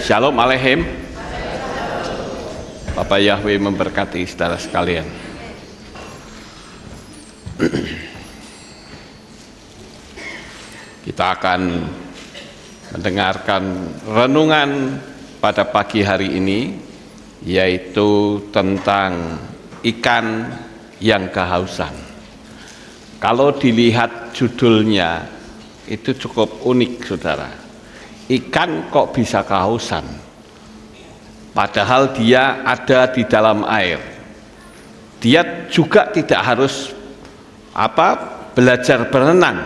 Shalom Aleichem. Bapak Yahweh memberkati saudara sekalian. Kita akan mendengarkan renungan pada pagi hari ini, yaitu tentang ikan yang kehausan. Kalau dilihat judulnya, itu cukup unik, saudara. Ikan kok bisa kehausan? Padahal dia ada di dalam air. Dia juga tidak harus belajar berenang,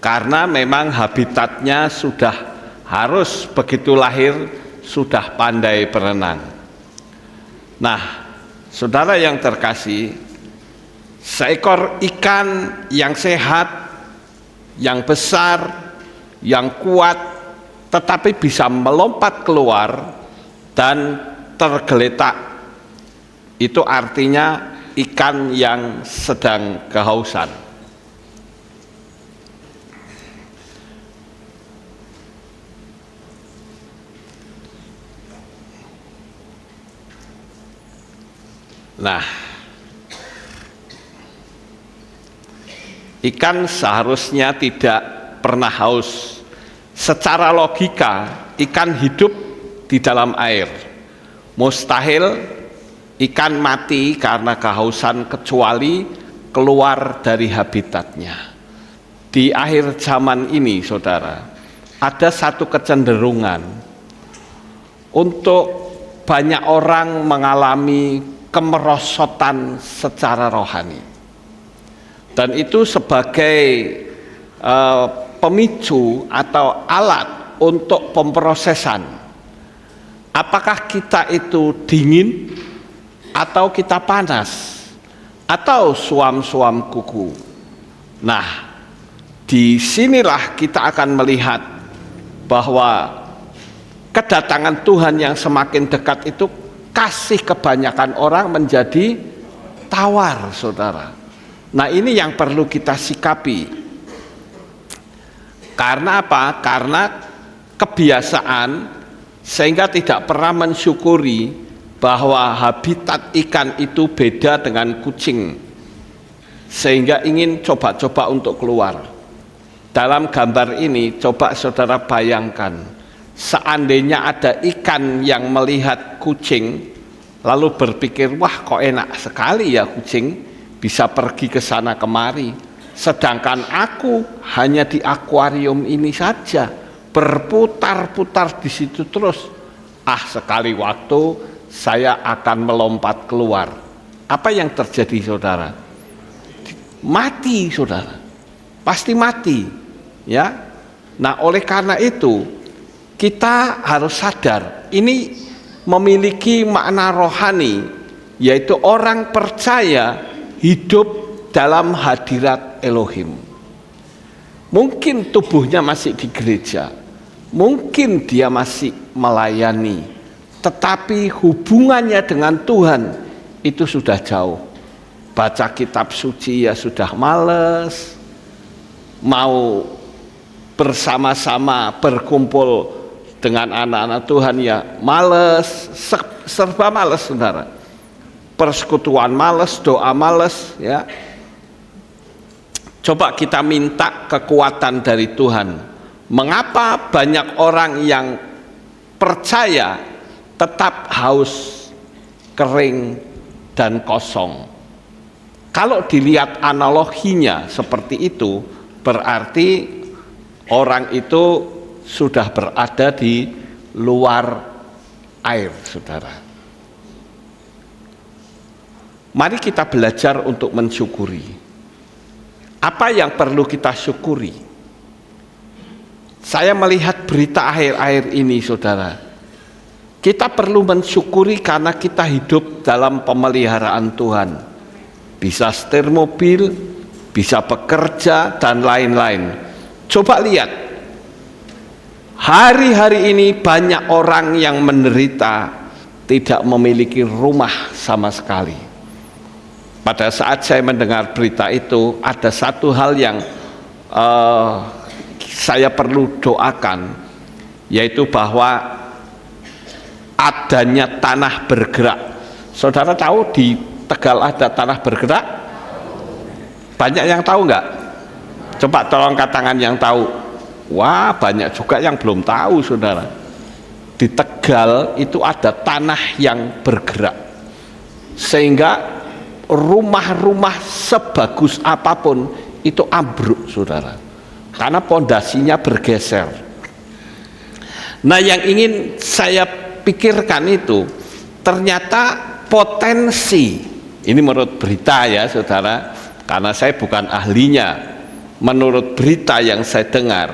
karena memang habitatnya sudah harus begitu lahir sudah pandai berenang. Nah, saudara yang terkasih, seekor ikan yang sehat, yang besar, yang kuat, tetapi bisa melompat keluar dan tergeletak, itu artinya ikan yang sedang kehausan. Nah, ikan seharusnya tidak pernah haus. Secara logika, ikan hidup di dalam air. Mustahil ikan mati karena kehausan kecuali keluar dari habitatnya. Di akhir zaman ini, saudara, ada satu kecenderungan untuk banyak orang mengalami kemerosotan secara rohani. Dan itu sebagai pemicu atau alat untuk pemrosesan. Apakah kita itu dingin atau kita panas atau suam-suam kuku. Nah, disinilah kita akan melihat bahwa kedatangan Tuhan yang semakin dekat itu kasih kebanyakan orang menjadi tawar, saudara. Nah, ini yang perlu kita sikapi. Karena apa? Karena kebiasaan, sehingga tidak pernah mensyukuri bahwa habitat ikan itu beda dengan kucing, sehingga ingin coba-coba untuk keluar. Dalam gambar ini, coba saudara bayangkan, seandainya ada ikan yang melihat kucing lalu berpikir, wah kok enak sekali ya kucing bisa pergi ke sana kemari, sedangkan aku hanya di akuarium ini saja, berputar-putar di situ terus. Sekali waktu saya akan melompat keluar. Apa yang terjadi, saudara? Mati, saudara. Pasti mati, ya. Nah, oleh karena itu kita harus sadar, ini memiliki makna rohani, yaitu orang percaya hidup dalam hadirat Elohim. Mungkin tubuhnya masih di gereja, mungkin dia masih melayani, tetapi hubungannya dengan Tuhan itu sudah jauh. Baca kitab suci ya sudah males, mau bersama-sama berkumpul dengan anak-anak Tuhan ya males, serba males, saudara. Persekutuan males, doa males, ya. Coba kita minta kekuatan dari Tuhan. Mengapa banyak orang yang percaya tetap haus, kering, dan kosong? Kalau dilihat analoginya seperti itu, berarti orang itu sudah berada di luar air, saudara. Mari kita belajar untuk mensyukuri. Apa yang perlu kita syukuri? Saya melihat berita akhir-akhir ini, saudara. Kita perlu mensyukuri karena kita hidup dalam pemeliharaan Tuhan. Bisa setir mobil, bisa bekerja, dan lain-lain. Coba lihat, hari-hari ini banyak orang yang menderita, tidak memiliki rumah sama sekali. Pada saat saya mendengar berita itu, ada satu hal yang saya perlu doakan, yaitu bahwa adanya tanah bergerak. Saudara tahu di Tegal ada tanah bergerak? Banyak yang tahu nggak? Coba tolong angkat tangan yang tahu. Wah, banyak juga yang belum tahu, saudara. Di Tegal itu ada tanah yang bergerak, sehingga rumah-rumah sebagus apapun itu ambruk, saudara, karena pondasinya bergeser. Nah, yang ingin saya pikirkan itu ternyata potensi, ini menurut berita ya saudara, karena saya bukan ahlinya, menurut berita yang saya dengar,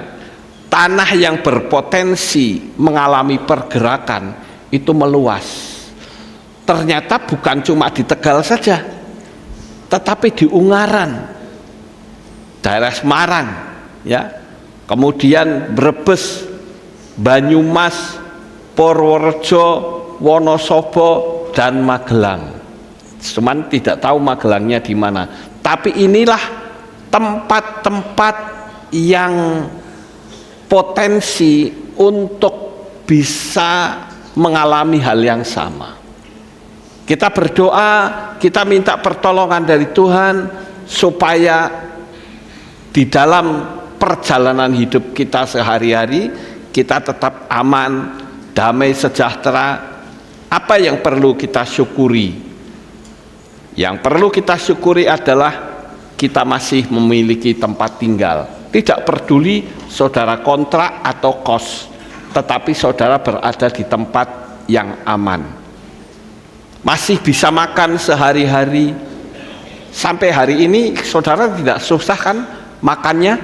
tanah yang berpotensi mengalami pergerakan itu meluas. Ternyata bukan cuma di Tegal saja, tetapi di Ungaran, daerah Semarang, ya, kemudian Brebes, Banyumas, Purworejo, Wonosobo, dan Magelang. Cuman tidak tahu Magelangnya di mana. Tapi inilah tempat-tempat yang potensi untuk bisa mengalami hal yang sama. Kita berdoa, kita minta pertolongan dari Tuhan supaya di dalam perjalanan hidup kita sehari-hari kita tetap aman, damai, sejahtera. Apa yang perlu kita syukuri? Yang perlu kita syukuri adalah kita masih memiliki tempat tinggal. Tidak peduli saudara kontrak atau kos, tetapi saudara berada di tempat yang aman. Masih bisa makan sehari-hari. Sampai hari ini saudara tidak susah kan makannya?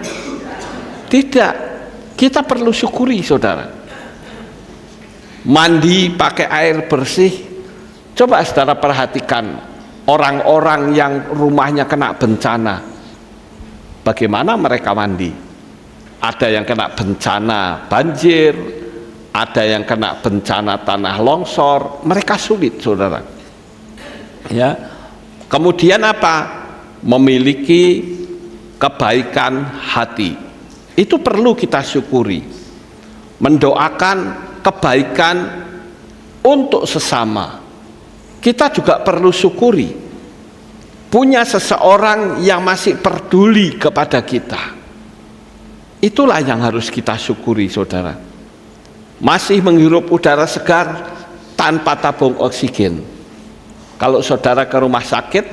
Tidak. Kita perlu syukuri, saudara. Mandi pakai air bersih. Coba saudara perhatikan orang-orang yang rumahnya kena bencana, bagaimana mereka mandi? Ada yang kena bencana banjir, ada yang kena bencana tanah longsor, mereka sulit, saudara. Ya, kemudian apa? Memiliki kebaikan hati. Itu perlu kita syukuri. Mendoakan kebaikan untuk sesama. Kita juga perlu syukuri punya seseorang yang masih peduli kepada kita. Itulah yang harus kita syukuri, saudara. Masih menghirup udara segar tanpa tabung oksigen. Kalau saudara ke rumah sakit,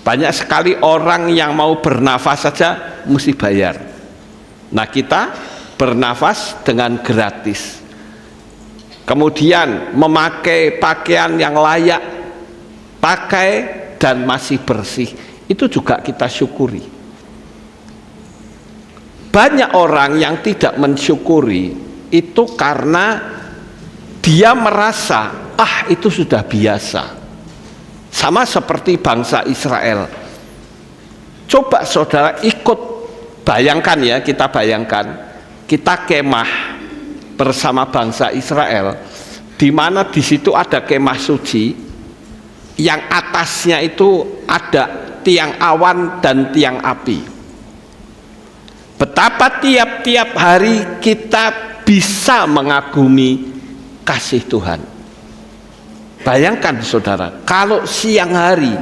banyak sekali orang yang mau bernafas saja mesti bayar. Nah, kita bernafas dengan gratis. Kemudian memakai pakaian yang layak pakai dan masih bersih, itu juga kita syukuri. Banyak orang yang tidak mensyukuri itu karena dia merasa itu sudah biasa. Sama seperti bangsa Israel. Coba saudara ikut bayangkan ya, kita bayangkan kita kemah bersama bangsa Israel, di mana di situ ada kemah suci yang atasnya itu ada tiang awan dan tiang api. Betapa tiap-tiap hari kita bisa mengagumi kasih Tuhan. Bayangkan saudara, kalau siang hari,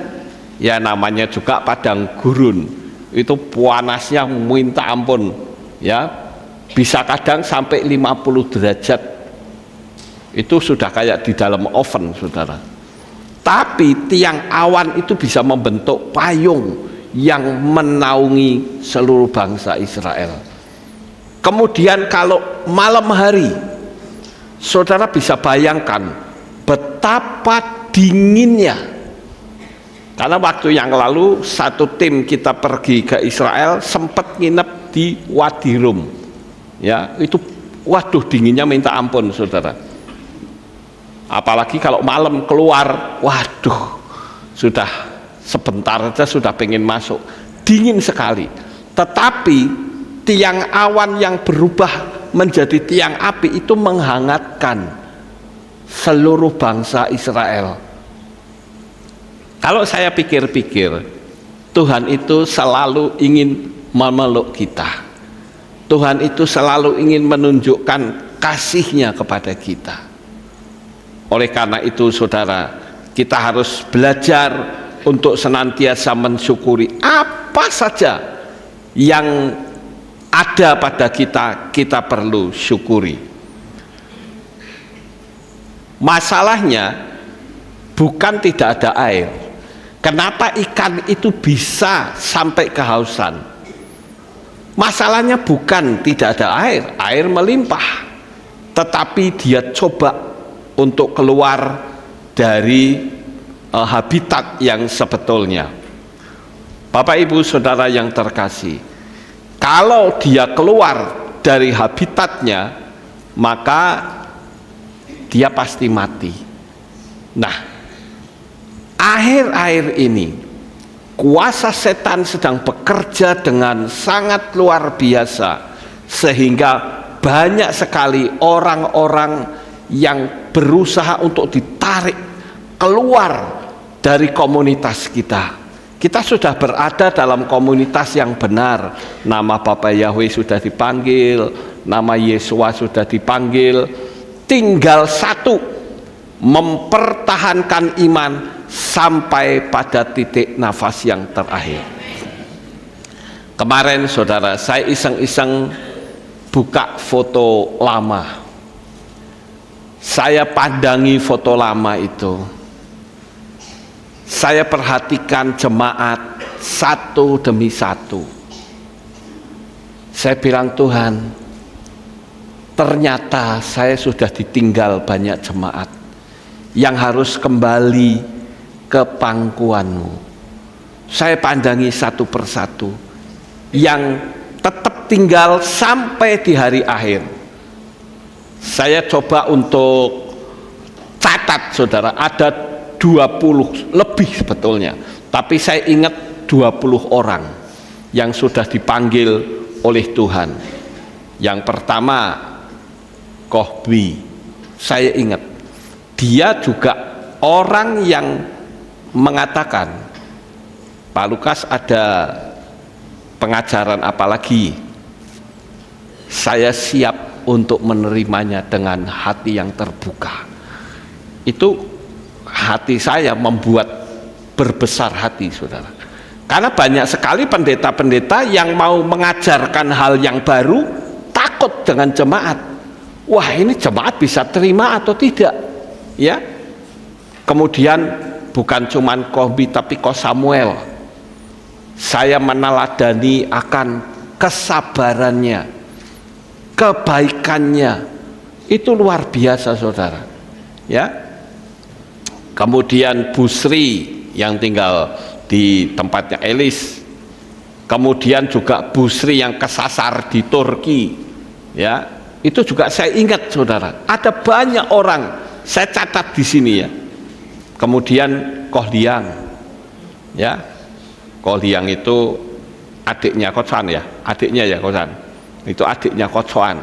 ya namanya juga padang gurun, itu panasnya minta ampun, ya bisa kadang sampai 50 derajat. Itu sudah kayak di dalam oven, saudara. Tapi tiang awan itu bisa membentuk payung yang menaungi seluruh bangsa Israel. Kemudian kalau malam hari, saudara bisa bayangkan betapa dinginnya. Karena waktu yang lalu satu tim kita pergi ke Israel sempat nginep di Wadi Rum. Ya, itu waduh dinginnya minta ampun, saudara. Apalagi kalau malam keluar, waduh, sudah sebentar saja sudah pengen masuk, dingin sekali. Tetapi tiang awan yang berubah menjadi tiang api itu menghangatkan seluruh bangsa Israel. Kalau saya pikir-pikir, Tuhan itu selalu ingin memeluk kita. Tuhan itu selalu ingin menunjukkan kasih-Nya kepada kita. Oleh karena itu saudara, kita harus belajar untuk senantiasa mensyukuri apa saja yang ada pada kita, kita perlu syukuri. Masalahnya bukan tidak ada air. Kenapa ikan itu bisa sampai kehausan? Masalahnya bukan tidak ada air, air melimpah, tetapi dia coba untuk keluar dari habitat yang sebetulnya. Bapak Ibu Saudara yang terkasih, kalau dia keluar dari habitatnya, maka dia pasti mati. Nah, akhir-akhir ini kuasa setan sedang bekerja dengan sangat luar biasa, sehingga banyak sekali orang-orang yang berusaha untuk ditarik keluar dari komunitas kita. Kita sudah berada dalam komunitas yang benar. Nama Bapak Yahweh sudah dipanggil, nama Yesus sudah dipanggil. Tinggal satu, mempertahankan iman sampai pada titik nafas yang terakhir. Kemarin saudara, saya iseng-iseng buka foto lama. Saya pandangi foto lama itu. Saya perhatikan jemaat satu demi satu. Saya bilang, Tuhan, ternyata saya sudah ditinggal banyak jemaat yang harus kembali ke pangkuanmu. Saya pandangi satu persatu yang tetap tinggal sampai di hari akhir. Saya coba untuk catat saudara, ada 20 lebih sebetulnya, tapi saya ingat 20 orang yang sudah dipanggil oleh Tuhan. Yang pertama Kohbi, saya ingat dia juga orang yang mengatakan, Pak Lukas ada pengajaran apa lagi, saya siap untuk menerimanya dengan hati yang terbuka. Itu hati saya membuat berbesar hati saudara, karena banyak sekali pendeta-pendeta yang mau mengajarkan hal yang baru, takut dengan jemaat. Wah, ini jemaat bisa terima atau tidak ya. Kemudian bukan cuman Kohbi tapi Ko Samuel, saya meneladani akan kesabarannya, kebaikannya, itu luar biasa saudara ya. Kemudian Bu Sri yang tinggal di tempatnya Elis, kemudian juga Bu Sri yang kesasar di Turki ya, itu juga saya ingat saudara. Ada banyak orang, saya catat di sini ya. Kemudian Koh Liang ya, Koh Liang itu adiknya Kocan ya, adiknya ya Kocan, itu adiknya Kocan.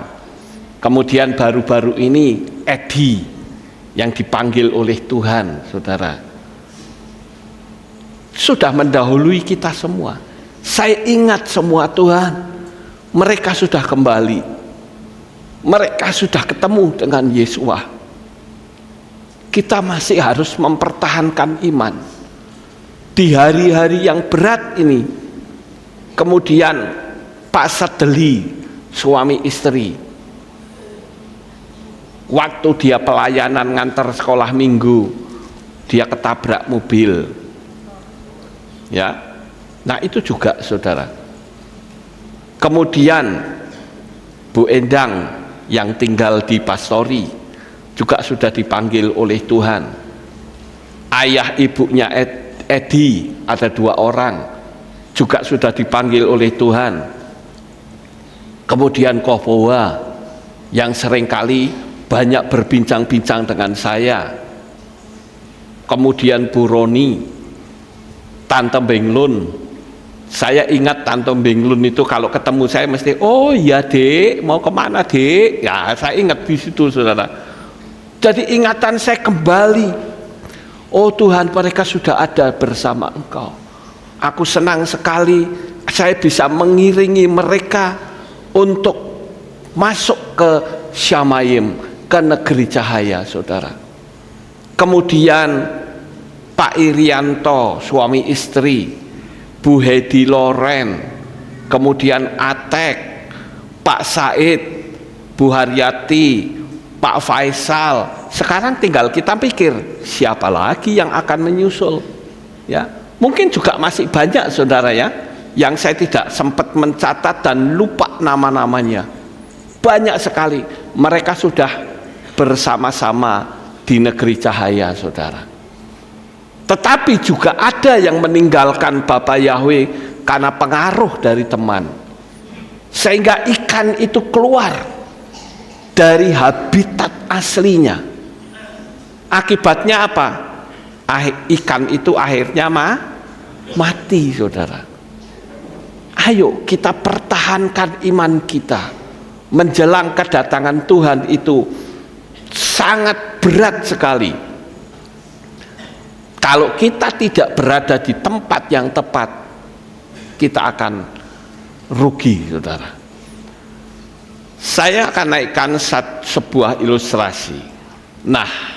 Kemudian baru-baru ini Edi yang dipanggil oleh Tuhan saudara, sudah mendahului kita semua. Saya ingat semua Tuhan, mereka sudah kembali, mereka sudah ketemu dengan Yesus. Kita masih harus mempertahankan iman di hari-hari yang berat ini. Kemudian Pak Sadeli, suami istri, waktu dia pelayanan ngantar sekolah minggu, dia ketabrak mobil ya. Nah itu juga saudara. Kemudian Bu Endang yang tinggal di Pastori juga sudah dipanggil oleh Tuhan. Ayah ibunya Edi, ada 2 orang, juga sudah dipanggil oleh Tuhan. Kemudian Koboa yang seringkali banyak berbincang-bincang dengan saya. Kemudian Bu Roni, Tante Benglun. Saya ingat Tante Benglun itu kalau ketemu saya mesti, oh iya Dek, mau kemana Dek? Ya saya ingat di situ saudara. Jadi ingatan saya kembali, oh Tuhan, mereka sudah ada bersama Engkau. Aku senang sekali saya bisa mengiringi mereka untuk masuk ke Syamayim, ke negeri cahaya saudara. kemudian Pak Irianto, suami istri, Bu Hedi Loren, kemudian Atek, Pak Said, Bu Haryati, Pak Faisal. Sekarang tinggal kita pikir siapa lagi yang akan menyusul, ya. Mungkin juga masih banyak saudara ya, yang saya tidak sempat mencatat dan lupa nama-namanya. Banyak sekali mereka sudah bersama-sama di negeri cahaya saudara. Tetapi juga ada yang meninggalkan Bapa Yahweh karena pengaruh dari teman, sehingga ikan itu keluar dari habitat aslinya. Akibatnya apa? Ikan itu akhirnya mati saudara. Ayo kita pertahankan iman kita menjelang kedatangan Tuhan. Itu sangat berat sekali kalau kita tidak berada di tempat yang tepat. Kita akan rugi saudara. Saya akan naikkan sebuah ilustrasi. Nah,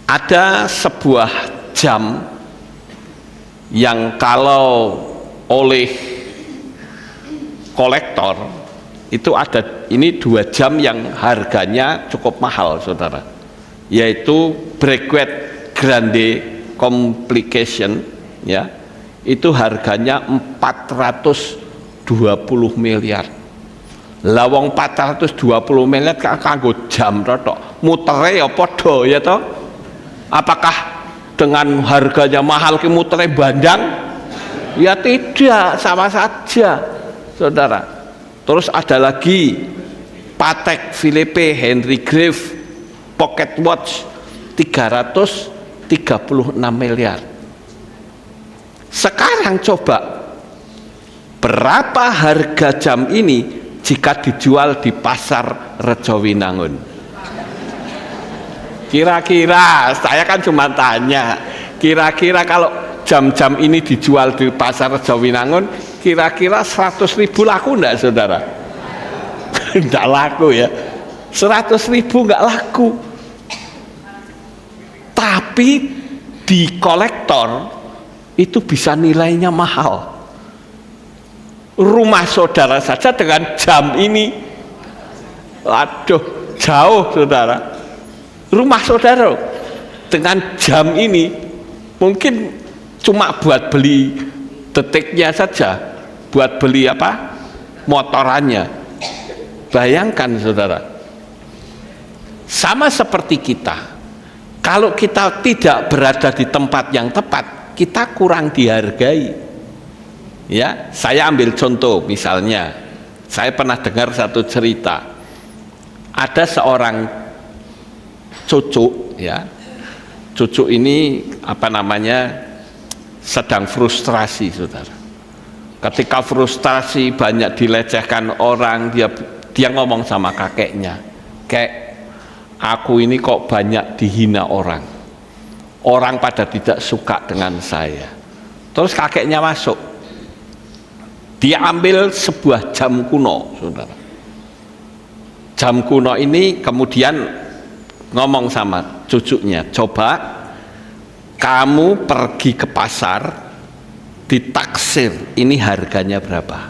ada sebuah jam yang kalau oleh kolektor itu ada, ini 2 jam yang harganya cukup mahal saudara, yaitu Breguet Grande Complication, ya, itu harganya 420 miliar. Lawang 420 miliar kanggo jam tok, mutere ya padha ya toh. Apakah dengan harganya mahal ki mutere bandang? Ya tidak, sama saja saudara. Terus ada lagi Patek Philippe Henry Grave Pocket Watch 336 miliar. Sekarang coba berapa harga jam ini jika dijual di pasar Rejowinangun? Kira-kira, saya kan cuma tanya, kira-kira kalau jam-jam ini dijual di pasar Rejowinangun, kira-kira 100.000 laku enggak saudara? Enggak laku ya, 100.000 enggak laku. Tapi di kolektor itu bisa nilainya mahal. Rumah saudara saja dengan jam ini, aduh jauh saudara. Rumah saudara dengan jam ini mungkin cuma buat beli detiknya saja, buat beli apa, motorannya. Bayangkan saudara, sama seperti kita, kalau kita tidak berada di tempat yang tepat, kita kurang dihargai. Ya, saya ambil contoh, misalnya saya pernah dengar satu cerita, ada seorang cucu, ya, cucu ini apa namanya, sedang frustrasi saudara. Ketika frustrasi banyak dilecehkan orang, dia ngomong sama kakeknya, "Kek, aku ini kok banyak dihina orang pada tidak suka dengan saya." Terus kakeknya masuk, dia ambil sebuah jam kuno saudara. Jam kuno ini kemudian ngomong sama cucunya, "Coba kamu pergi ke pasar, ditaksir ini harganya berapa."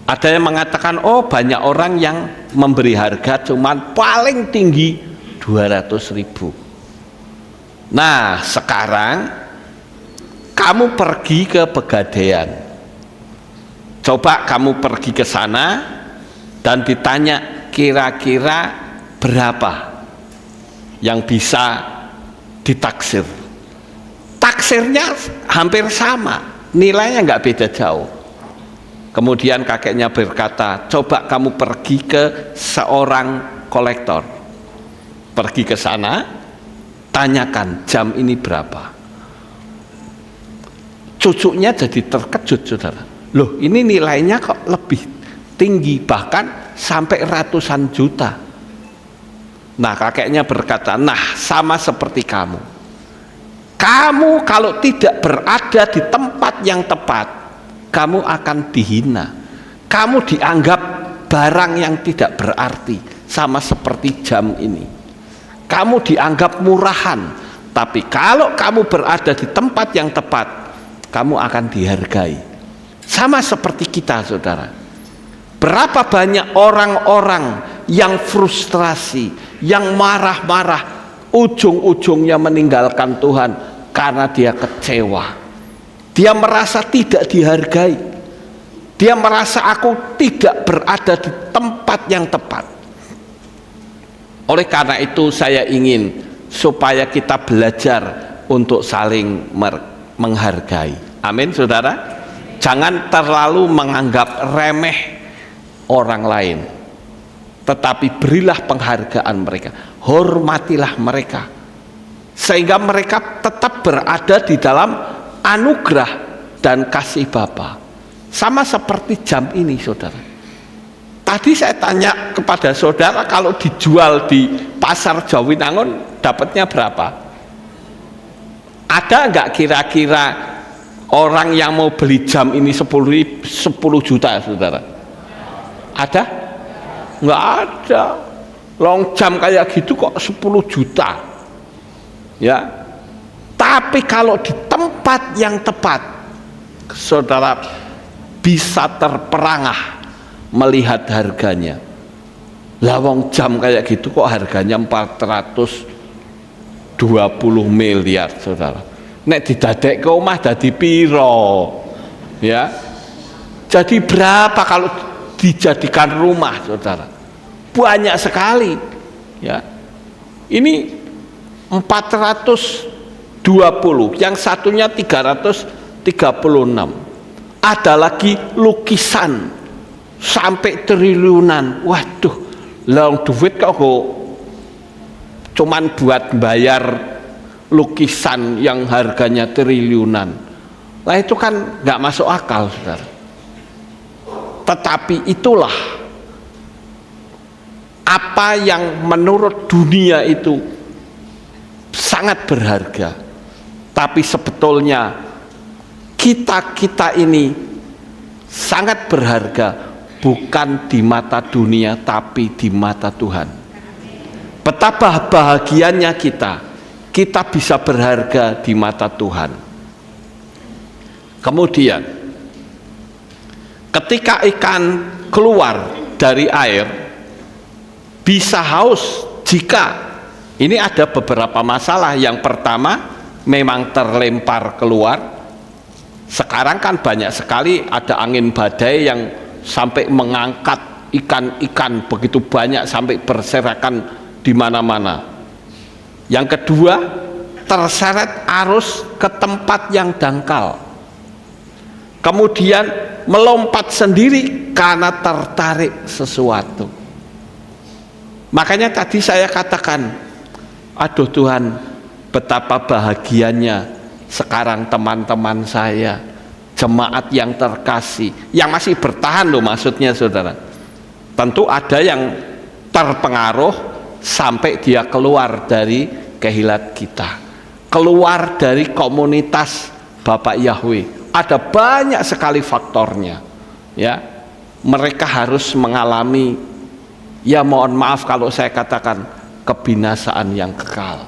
Ada yang mengatakan, oh banyak orang yang memberi harga cuman paling tinggi 200.000. Nah sekarang kamu pergi ke Pegadaian, coba kamu pergi ke sana dan ditanya kira-kira berapa yang bisa ditaksir. Taksirnya hampir sama, nilainya nggak beda jauh. Kemudian kakeknya berkata, coba kamu pergi ke seorang kolektor, pergi ke sana, tanyakan jam ini berapa. Cucunya jadi terkejut saudara, loh ini nilainya kok lebih tinggi, bahkan sampai ratusan juta. Nah kakeknya berkata, nah sama seperti kamu kalau tidak berada di tempat yang tepat, kamu akan dihina, kamu dianggap barang yang tidak berarti, sama seperti jam ini. kamu dianggap murahan. Tapi kalau kamu berada di tempat yang tepat, kamu akan dihargai. Sama seperti kita, saudara. Berapa banyak orang-orang yang frustrasi, yang marah-marah, ujung-ujungnya meninggalkan Tuhan karena dia kecewa. Dia merasa tidak dihargai. Dia merasa aku tidak berada di tempat yang tepat. Oleh karena itu saya ingin supaya kita belajar untuk saling menghargai. Amin, saudara. Jangan terlalu menganggap remeh orang lain, tetapi berilah penghargaan mereka, hormatilah mereka, sehingga mereka tetap berada di dalam anugerah dan kasih Bapa. Sama seperti jam ini, saudara. Tadi saya tanya kepada saudara, kalau dijual di pasar Jawinangun dapatnya berapa? Ada nggak kira-kira orang yang mau beli jam ini 10 juta, saudara? Ada? Nggak ada. Long jam kayak gitu kok 10 juta. Ya. Tapi kalau di tempat yang tepat, saudara bisa terperangah melihat harganya. Lawang jam kayak gitu kok harganya 420 miliar, saudara. Nek didadek ke omah dadi piro? Ya. Jadi berapa kalau dijadikan rumah, saudara? Banyak sekali. Ya. Ini 420, yang satunya 336. Ada lagi lukisan sampai triliunan. Waduh, lang duit kok cuman buat bayar lukisan yang harganya triliunan. Lah itu kan nggak masuk akal, saudara. Tetapi itulah apa yang menurut dunia itu sangat berharga. Tapi sebetulnya kita ini sangat berharga, bukan di mata dunia tapi di mata Tuhan. Betapa bahagianya kita bisa berharga di mata Tuhan. Kemudian ketika ikan keluar dari air bisa haus jika ini ada beberapa masalah. Yang pertama, memang terlempar keluar. Sekarang kan banyak sekali ada angin badai yang sampai mengangkat ikan-ikan begitu banyak sampai berserakan di mana-mana. Yang kedua, terseret arus ke tempat yang dangkal. Kemudian melompat sendiri karena tertarik sesuatu. Makanya tadi saya katakan, aduh Tuhan, betapa bahagianya sekarang teman-teman saya, jemaat yang terkasih, yang masih bertahan loh, maksudnya saudara. Tentu ada yang terpengaruh sampai dia keluar dari kehilat kita, keluar dari komunitas Bapak Yahweh. Ada banyak sekali faktornya, ya. Mereka harus mengalami, ya mohon maaf kalau saya katakan, kebinasaan yang kekal.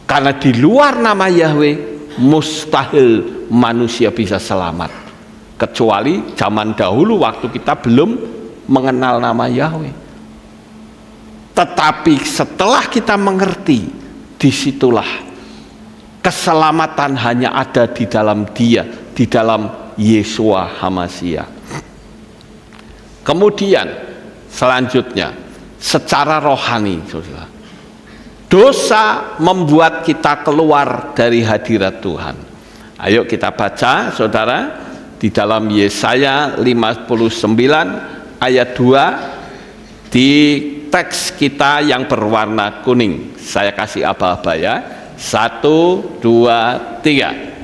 Karena di luar nama Yahweh mustahil manusia bisa selamat, kecuali zaman dahulu waktu kita belum mengenal nama Yahweh. Tetapi setelah kita mengerti, disitulah keselamatan hanya ada di dalam Dia, di dalam Yeshua HaMashiach. Kemudian selanjutnya secara rohani, saudara, dosa membuat kita keluar dari hadirat Tuhan. Ayo kita baca, saudara, di dalam Yesaya 59 ayat 2 di teks kita yang berwarna kuning. Saya kasih aba-aba ya. 1, 2, 3.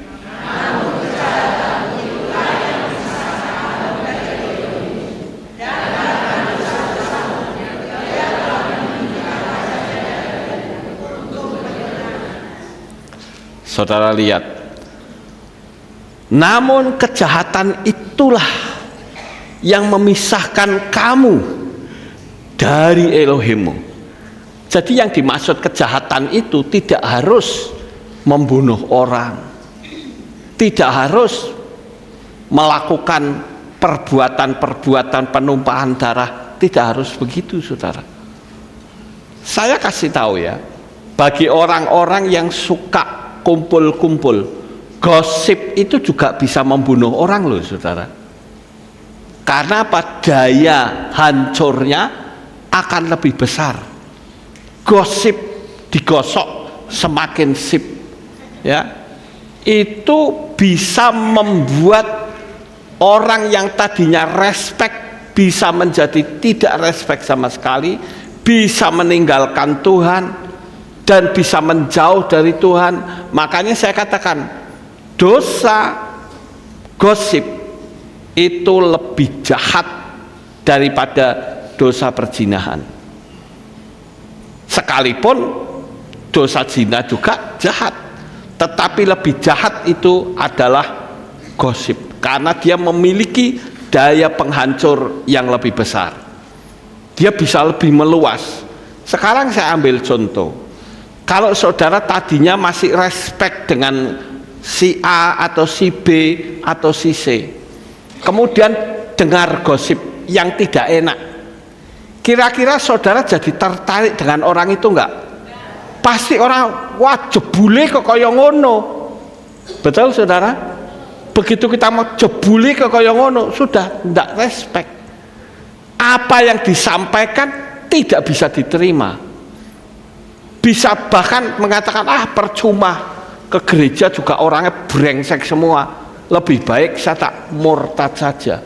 Saudara lihat, namun kejahatan itulah yang memisahkan kamu dari Elohimmu. Jadi yang dimaksud kejahatan itu tidak harus membunuh orang, tidak harus melakukan perbuatan-perbuatan penumpahan darah, tidak harus begitu, saudara. Saya kasih tahu ya, bagi orang-orang yang suka kumpul-kumpul, gosip itu juga bisa membunuh orang loh, saudara. Karena apa? Daya hancurnya akan lebih besar. Gosip digosok semakin sip, ya, itu bisa membuat orang yang tadinya respect bisa menjadi tidak respect sama sekali, bisa meninggalkan Tuhan dan bisa menjauh dari Tuhan. Makanya saya katakan dosa gosip itu lebih jahat daripada dosa perzinahan. Sekalipun dosa zina juga jahat, tetapi lebih jahat itu adalah gosip, karena dia memiliki daya penghancur yang lebih besar. Dia bisa lebih meluas. Sekarang saya ambil contoh, kalau saudara tadinya masih respect dengan si A atau si B atau si C, kemudian dengar gosip yang tidak enak, kira-kira saudara jadi tertarik dengan orang itu enggak? Pasti orang, wah jebule kok kaya ngono. Betul saudara? Begitu kita mau jebule kok kaya ngono, sudah enggak respect. Apa yang disampaikan tidak bisa diterima. Bisa bahkan mengatakan, ah percuma, ke gereja juga orangnya brengsek semua, lebih baik saya tak murtad saja.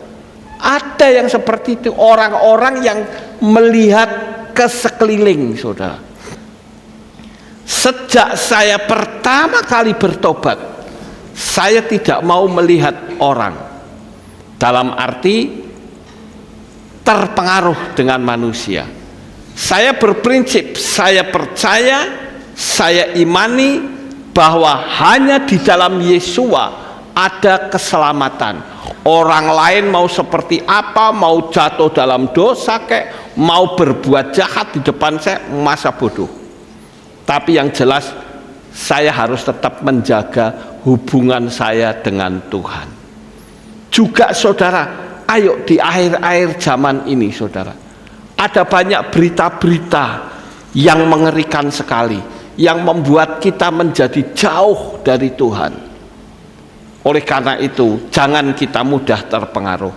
Ada yang seperti itu, orang-orang yang melihat ke sekeliling, saudara. Sejak saya pertama kali bertobat, saya tidak mau melihat orang, dalam arti terpengaruh dengan manusia. Saya berprinsip, saya percaya, saya imani bahwa hanya di dalam Yesua ada keselamatan. Orang lain mau seperti apa, mau jatuh dalam dosa kek, mau berbuat jahat di depan saya, masa bodoh. Tapi yang jelas saya harus tetap menjaga hubungan saya dengan Tuhan. Juga saudara, ayo di akhir-akhir zaman ini saudara, ada banyak berita-berita yang mengerikan sekali, yang membuat kita menjadi jauh dari Tuhan. Oleh karena itu, jangan kita mudah terpengaruh.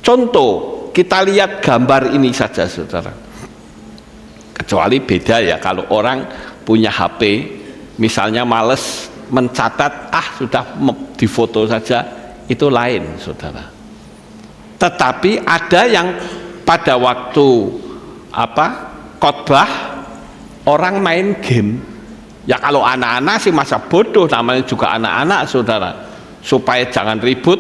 Contoh, kita lihat gambar ini saja saudara. Kecuali beda ya, kalau orang punya HP, misalnya males mencatat, sudah difoto saja, itu lain saudara. Tetapi ada yang pada waktu khotbah orang main game. Ya kalau anak-anak sih masa bodoh, namanya juga anak-anak saudara. Supaya jangan ribut,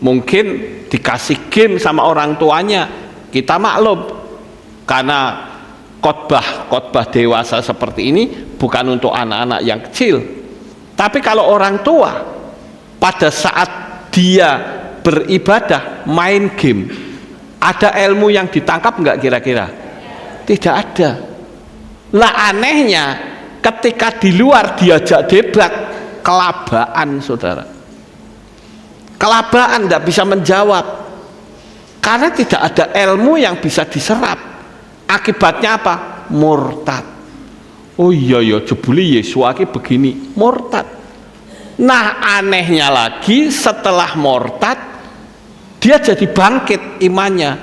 mungkin dikasih game sama orang tuanya. Kita maklum, karena khotbah dewasa seperti ini bukan untuk anak-anak yang kecil. Tapi kalau orang tua pada saat dia beribadah main game, ada ilmu yang ditangkap enggak kira-kira? Tidak ada. Lah anehnya ketika di luar diajak debat, kelabaan saudara. Kelabaan, enggak bisa menjawab karena tidak ada ilmu yang bisa diserap. Akibatnya apa? Murtad. Oh iya ya, jebule Yesus iki begini, murtad. Nah anehnya lagi, setelah murtad dia jadi bangkit imannya,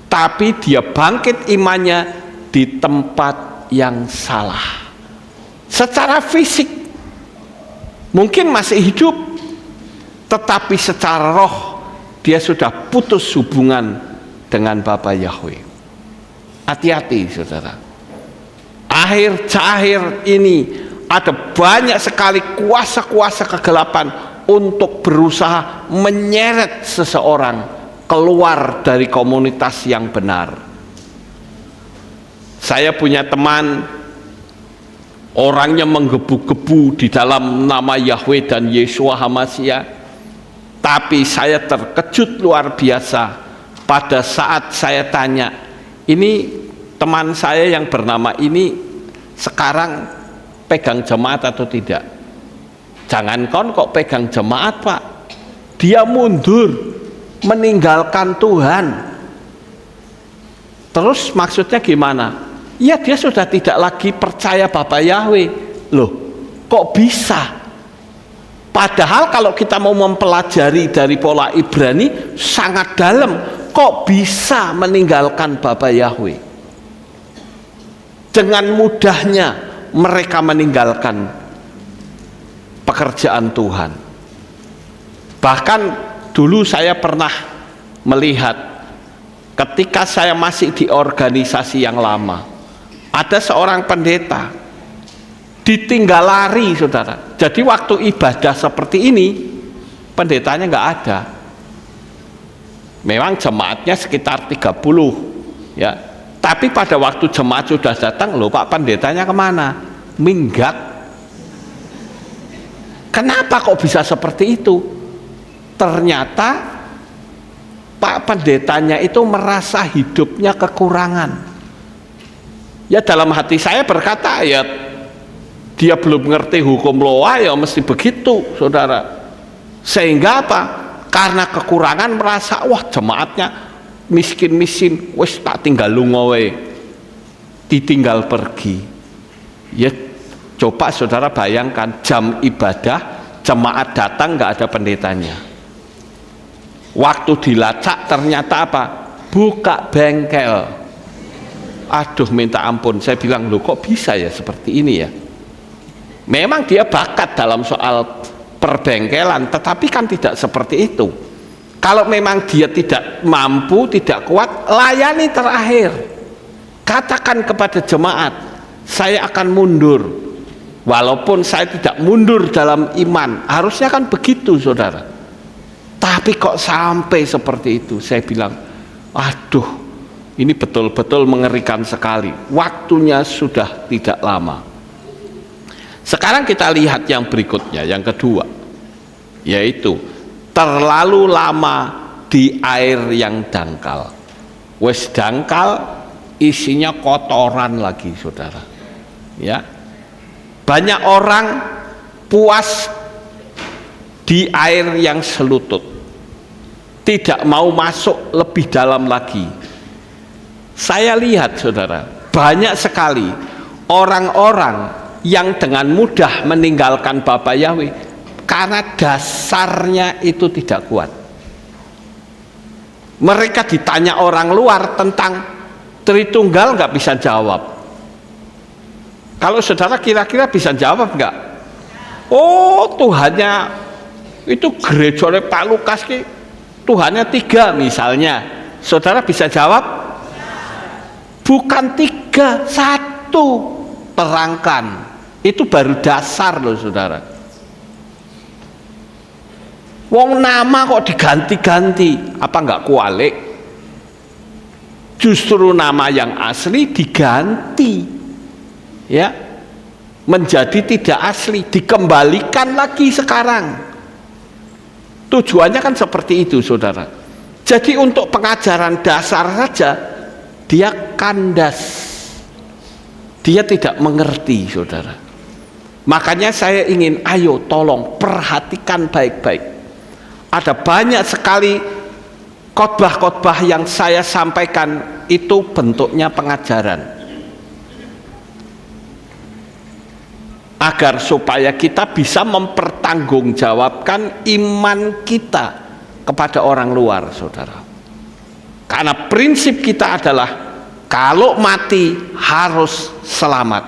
tapi dia bangkit imannya di tempat yang salah. Secara fisik mungkin masih hidup, tetapi secara roh dia sudah putus hubungan dengan Bapa Yahweh. Hati-hati saudara. Akhir ini ada banyak sekali kuasa-kuasa kegelapan untuk berusaha menyeret seseorang keluar dari komunitas yang benar. Saya punya teman, orangnya menggebu-gebu di dalam nama Yahweh dan Yeshua HaMashiach, tapi saya terkejut luar biasa pada saat saya tanya, ini teman saya yang bernama ini sekarang pegang jemaat atau tidak? Jangankan kok pegang jemaat, Pak, dia mundur, meninggalkan Tuhan. Terus maksudnya gimana? Ya dia sudah tidak lagi percaya Bapa Yahweh. Loh, kok bisa? Padahal kalau kita mau mempelajari dari pola Ibrani sangat dalam, kok bisa meninggalkan Bapa Yahweh? Dengan mudahnya mereka meninggalkan pekerjaan Tuhan. Bahkan dulu saya pernah melihat ketika saya masih di organisasi yang lama, ada seorang pendeta ditinggal lari, saudara. Jadi waktu ibadah seperti ini pendetanya nggak ada. Memang jemaatnya sekitar 30 ya, tapi pada waktu jemaat sudah datang, loh Pak pendetanya kemana? Minggat. Kenapa kok bisa seperti itu? Ternyata Pak pendetanya itu merasa hidupnya kekurangan. Ya dalam hati saya berkata, ya dia belum ngerti hukum loa, ya mesti begitu, saudara. Sehingga apa? Karena kekurangan merasa, wah jemaatnya miskin-miskin, wes tak tinggal lunga wae, ditinggal pergi. Ya coba saudara bayangkan, jam ibadah jemaat datang nggak ada pendetanya. Waktu dilacak ternyata apa? Buka bengkel. Aduh minta ampun, saya bilang loh kok bisa ya seperti ini ya. Memang dia bakat dalam soal perbengkelan, tetapi kan tidak seperti itu. Kalau memang dia tidak mampu, tidak kuat, layani terakhir. Katakan kepada jemaat, saya akan mundur. Walaupun saya tidak mundur dalam iman, harusnya kan begitu, saudara. Tapi kok sampai seperti itu? Saya bilang, aduh, ini betul-betul mengerikan sekali. Waktunya sudah tidak lama. Sekarang kita lihat yang berikutnya, yang kedua, yaitu terlalu lama di air yang dangkal. Wes dangkal, isinya kotoran lagi, saudara. Ya, banyak orang puas di air yang selutut, tidak mau masuk lebih dalam lagi. Saya lihat, saudara, banyak sekali orang-orang yang dengan mudah meninggalkan Bapa Yahweh karena dasarnya itu tidak kuat. Mereka ditanya orang luar tentang Tritunggal nggak bisa jawab. Kalau saudara kira-kira bisa jawab nggak? Oh Tuhannya itu gereja Pak Lukas ki Tuhannya 3 misalnya, saudara bisa jawab? Bukan 3, 1. Terangkan, itu baru dasar loh saudara. Wong nama kok diganti-ganti, apa nggak kualik? Justru nama yang asli diganti, ya, menjadi tidak asli, dikembalikan lagi sekarang. Tujuannya kan seperti itu, saudara. Jadi untuk pengajaran dasar saja dia kandas. Dia tidak mengerti, saudara. Makanya saya ingin, ayo tolong perhatikan baik-baik. Ada banyak sekali khotbah-khotbah yang saya sampaikan itu bentuknya pengajaran. Agar supaya kita bisa mempertanggungjawabkan iman kita kepada orang luar, saudara. Karena prinsip kita adalah kalau mati harus selamat,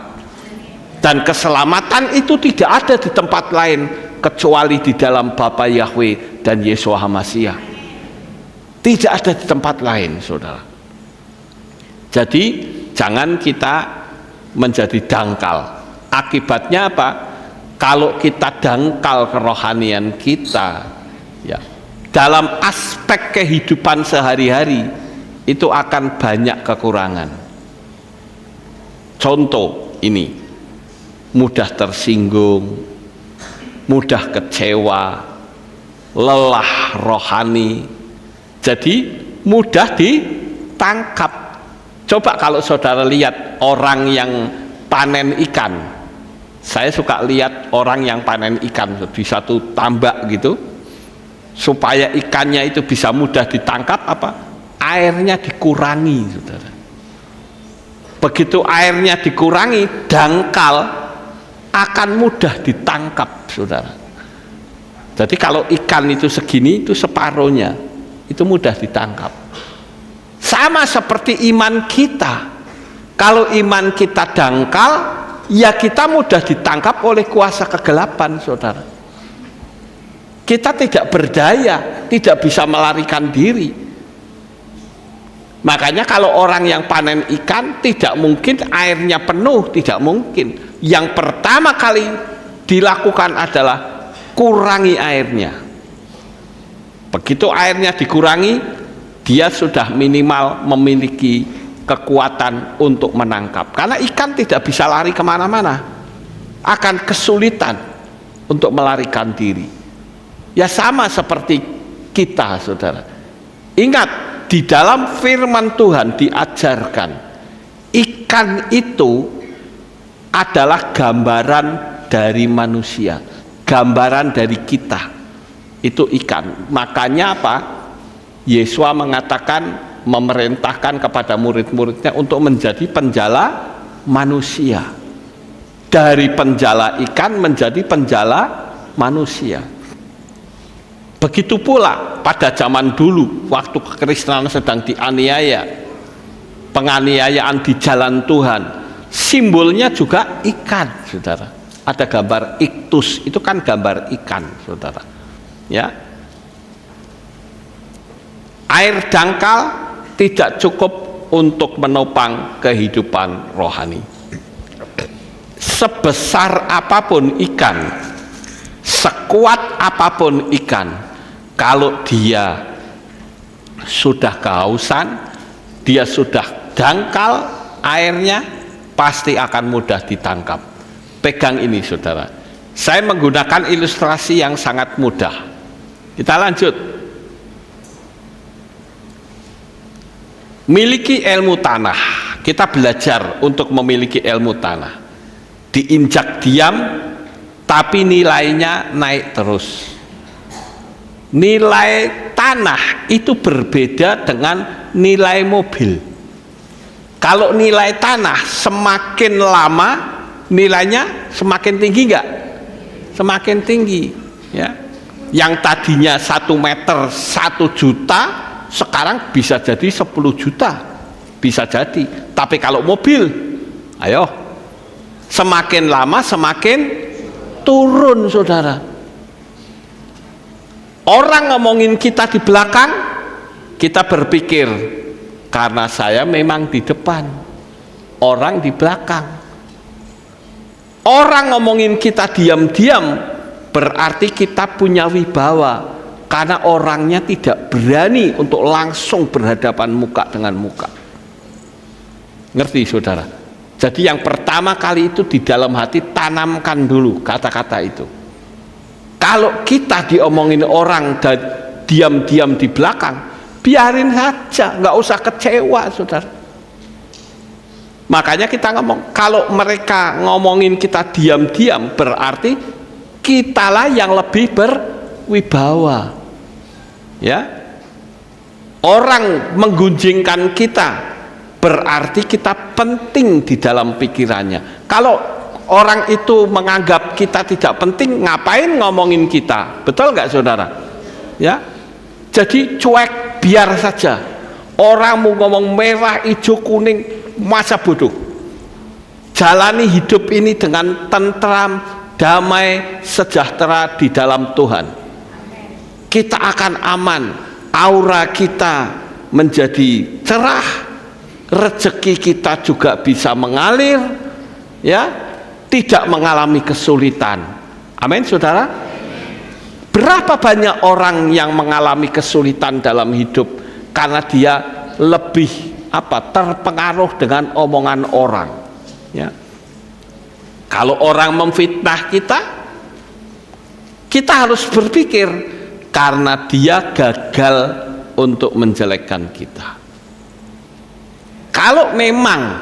dan keselamatan itu tidak ada di tempat lain kecuali di dalam Bapa Yahweh dan Yeshua HaMashiach. Tidak ada di tempat lain, saudara. Jadi jangan kita menjadi dangkal. Akibatnya apa? Kalau kita dangkal kerohanian kita, ya, dalam aspek kehidupan sehari-hari itu akan banyak kekurangan. Contoh ini, mudah tersinggung, mudah kecewa, lelah rohani, jadi mudah ditangkap Coba kalau saudara lihat orang yang panen ikan, saya suka lihat orang yang panen ikan di satu tambak gitu, supaya ikannya itu bisa mudah ditangkap, apa? Airnya dikurangi, saudara. Begitu airnya dikurangi, dangkal akan mudah ditangkap, saudara. Jadi kalau ikan itu segini, itu separuhnya, itu mudah ditangkap. Sama seperti iman kita. Kalau iman kita dangkal, ya kita mudah ditangkap oleh kuasa kegelapan, saudara. Kita tidak berdaya, tidak bisa melarikan diri. Makanya kalau orang yang panen ikan, tidak mungkin airnya penuh, tidak mungkin. Yang pertama kali dilakukan adalah kurangi airnya. Begitu airnya dikurangi, dia sudah minimal memiliki kekuatan untuk menangkap. Karena ikan tidak bisa lari kemana-mana, akan kesulitan untuk melarikan diri. Ya sama seperti kita, saudara. Ingat, di dalam firman Tuhan diajarkan, ikan itu adalah gambaran dari manusia, gambaran dari kita. Itu ikan. Makanya apa? Yesus mengatakan, memerintahkan kepada murid-muridnya untuk menjadi penjala manusia. Dari penjala ikan menjadi penjala manusia. Begitu pula pada zaman dulu, waktu kekristenan sedang dianiaya, penganiayaan di jalan Tuhan, simbolnya juga ikan, saudara. Ada gambar iktus, itu kan gambar ikan, saudara. Ya, air dangkal tidak cukup untuk menopang kehidupan rohani. Sebesar apapun ikan, sekuat apapun ikan, kalau dia sudah kehausan, dia sudah dangkal airnya, pasti akan mudah ditangkap. Pegang ini, saudara. Saya menggunakan ilustrasi yang sangat mudah. Kita lanjut. Miliki ilmu tanah. Kita belajar untuk memiliki ilmu tanah. Diinjak diam, tapi nilainya naik terus. Nilai tanah itu berbeda dengan nilai mobil. Kalau nilai tanah semakin lama, nilainya semakin tinggi enggak? Semakin tinggi, ya. Yang tadinya 1 meter 1 juta, sekarang bisa jadi 10 juta, bisa jadi. Tapi kalau mobil, ayo, semakin lama semakin turun, saudara. Orang ngomongin kita di belakang, kita berpikir, karena saya memang di depan, orang di belakang. Orang ngomongin kita diam-diam, berarti kita punya wibawa, karena orangnya tidak berani untuk langsung berhadapan muka dengan muka. Ngerti, saudara? Jadi yang pertama kali itu di dalam hati, tanamkan dulu kata-kata itu. Kalau kita diomongin orang dan diam-diam di belakang, biarin saja, nggak usah kecewa, saudara. Makanya kita ngomong, kalau mereka ngomongin kita diam-diam, berarti kitalah yang lebih berwibawa. Ya, orang menggunjingkan kita, berarti kita penting di dalam pikirannya. Kalau orang itu menganggap kita tidak penting, ngapain ngomongin kita? Betul nggak, saudara? Ya, jadi cuek, biar saja. Orang mau ngomong merah, hijau, kuning, masa bodoh. Jalani hidup ini dengan tentram, damai, sejahtera di dalam Tuhan. Kita akan aman, aura kita menjadi cerah, rezeki kita juga bisa mengalir, ya. Tidak mengalami kesulitan. Amin, saudara. Berapa banyak orang yang mengalami kesulitan dalam hidup karena dia lebih terpengaruh dengan omongan orang, ya. Kalau orang memfitnah kita, kita harus berpikir karena dia gagal untuk menjelekkan kita. Kalau memang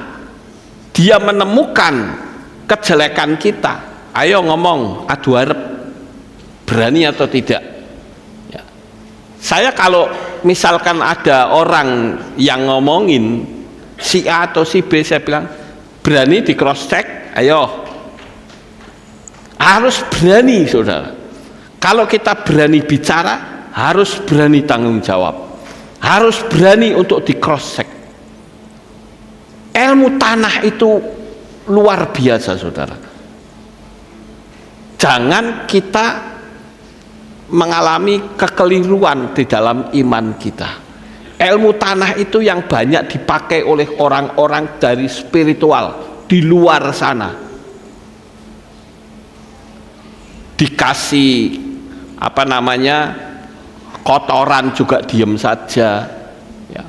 dia menemukan kejelekan kita, ayo ngomong, adu arep, berani atau tidak. Ya. Saya kalau misalkan ada orang yang ngomongin si A atau si B, saya bilang berani di cross check, ayo, harus berani saudara. Kalau kita berani bicara, harus berani tanggung jawab, harus berani untuk di cross check. Ilmu tanah itu luar biasa saudara. Jangan kita mengalami kekeliruan di dalam iman kita. Ilmu tanah itu yang banyak dipakai oleh orang-orang dari spiritual di luar sana. Dikasih kotoran juga diem saja, ya.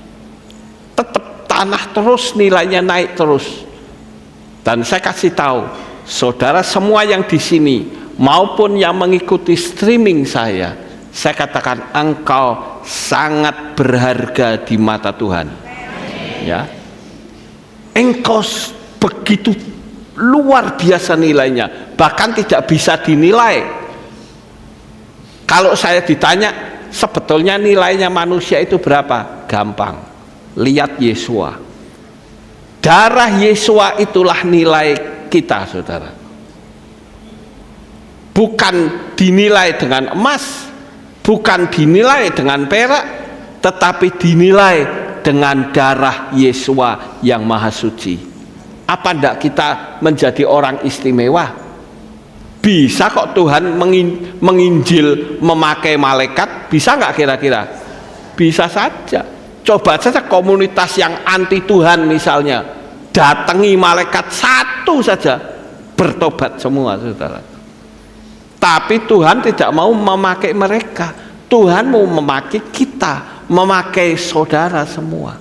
Tetap tanah terus, nilainya naik terus. Dan saya kasih tahu saudara semua yang di sini maupun yang mengikuti streaming saya katakan engkau sangat berharga di mata Tuhan. Ya, engkau begitu luar biasa nilainya, bahkan tidak bisa dinilai. Kalau saya ditanya sebetulnya nilainya manusia itu berapa, gampang, lihat Yesua. Darah Yesua itulah nilai kita saudara. Bukan dinilai dengan emas, bukan dinilai dengan perak, tetapi dinilai dengan darah Yesua yang maha suci. Apa enggak kita menjadi orang istimewa? Bisa kok Tuhan menginjil memakai malaikat, bisa enggak kira-kira? Bisa saja. Coba saja komunitas yang anti Tuhan misalnya, datangi malaikat satu saja, bertobat semua saudara. Tapi Tuhan tidak mau memakai mereka. Tuhan mau memakai kita, memakai saudara semua.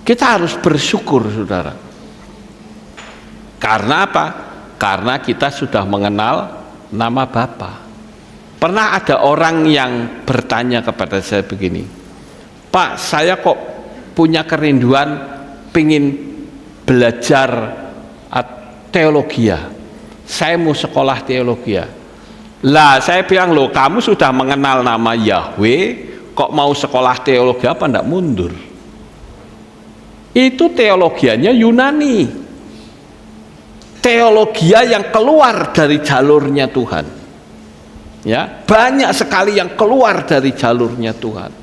Kita harus bersyukur saudara. Karena apa? Karena kita sudah mengenal nama Bapa. Pernah ada orang yang bertanya kepada saya begini, Pak, saya kok punya kerinduan pengen belajar teologi ya. Saya mau sekolah teologi ya. Lah saya bilang, loh kamu sudah mengenal nama Yahweh, kok mau sekolah teologi apa ndak mundur? Itu teologianya Yunani, teologia yang keluar dari jalurnya Tuhan. Ya, banyak sekali yang keluar dari jalurnya Tuhan.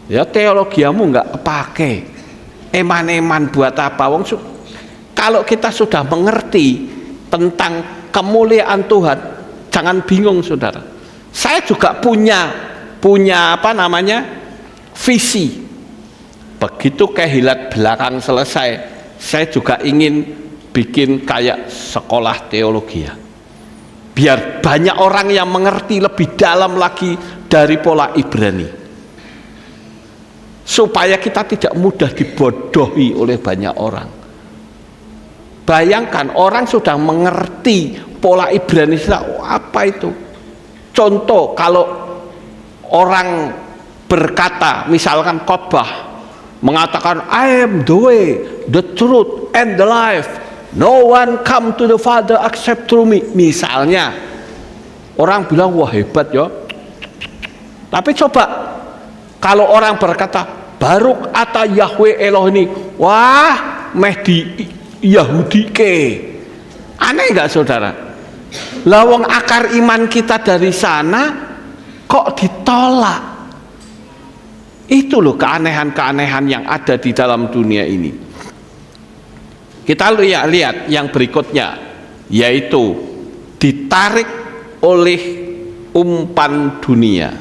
Ya, teologiamu nggak kepake, eman-eman buat apa? Wong, kalau kita sudah mengerti tentang kemuliaan Tuhan, jangan bingung saudara. Saya juga punya visi. Begitu kehilat belakang selesai, saya juga ingin bikin kayak sekolah teologi ya. Biar banyak orang yang mengerti lebih dalam lagi dari pola Ibrani, supaya kita tidak mudah dibodohi oleh banyak orang. Bayangkan orang sudah mengerti pola Ibrani, apa itu? Contoh, kalau orang berkata, misalkan khotbah mengatakan I am the way, the truth and the life, no one come to the Father except through me, misalnya, orang bilang wah hebat ya. Tapi coba kalau orang berkata Baruk ata Yahweh Elohim, wah meh di Yahudi ke, aneh nggak saudara? Lawang akar iman kita dari sana kok ditolak. Itu loh keanehan-keanehan yang ada di dalam dunia ini. Kita lihat yang berikutnya, yaitu ditarik oleh umpan dunia.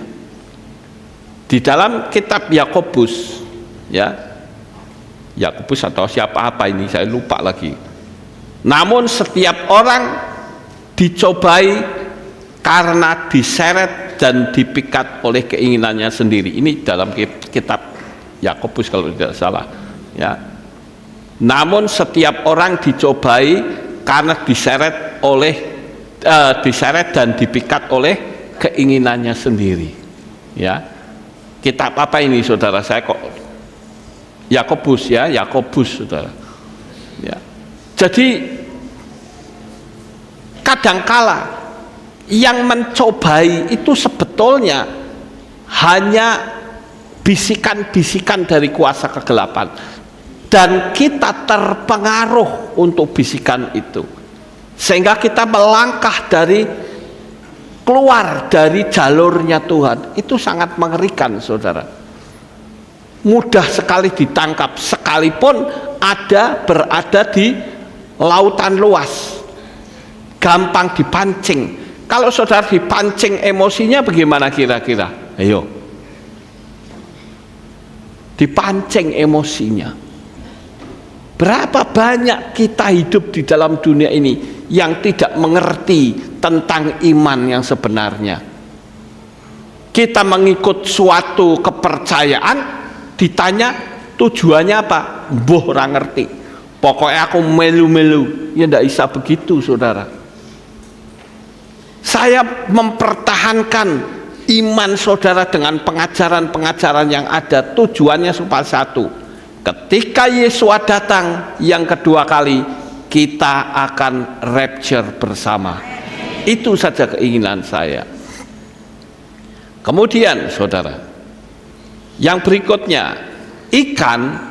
Di dalam kitab Yakobus, ya, Yakobus atau siapa apa ini saya lupa lagi. Namun setiap orang dicobai karena diseret dan dipikat oleh keinginannya sendiri. Ini dalam kitab Yakobus kalau tidak salah, ya. Namun setiap orang dicobai karena diseret dan dipikat oleh keinginannya sendiri. Ya, kitab apa ini saudara? Saya kok Yakobus ya, Yakobus saudara. Ya. Jadi kadangkala yang mencobai itu sebetulnya hanya bisikan-bisikan dari kuasa kegelapan, dan kita terpengaruh untuk bisikan itu, sehingga kita melangkah keluar dari jalurnya Tuhan. Itu sangat mengerikan saudara. Mudah sekali ditangkap, sekalipun berada di lautan luas, gampang dipancing. Kalau saudara dipancing emosinya bagaimana kira-kira? Ayo, dipancing emosinya. Berapa banyak kita hidup di dalam dunia ini yang tidak mengerti tentang iman yang sebenarnya. Kita mengikut suatu kepercayaan, ditanya tujuannya apa? Mbuh ora ngerti. Pokoknya aku melu-melu. Ya ndak bisa begitu saudara. Saya mempertahankan iman saudara dengan pengajaran-pengajaran yang ada, tujuannya supaya satu. Ketika Yesus datang yang kedua kali, kita akan rapture bersama. Itu saja keinginan saya. Kemudian saudara, yang berikutnya, ikan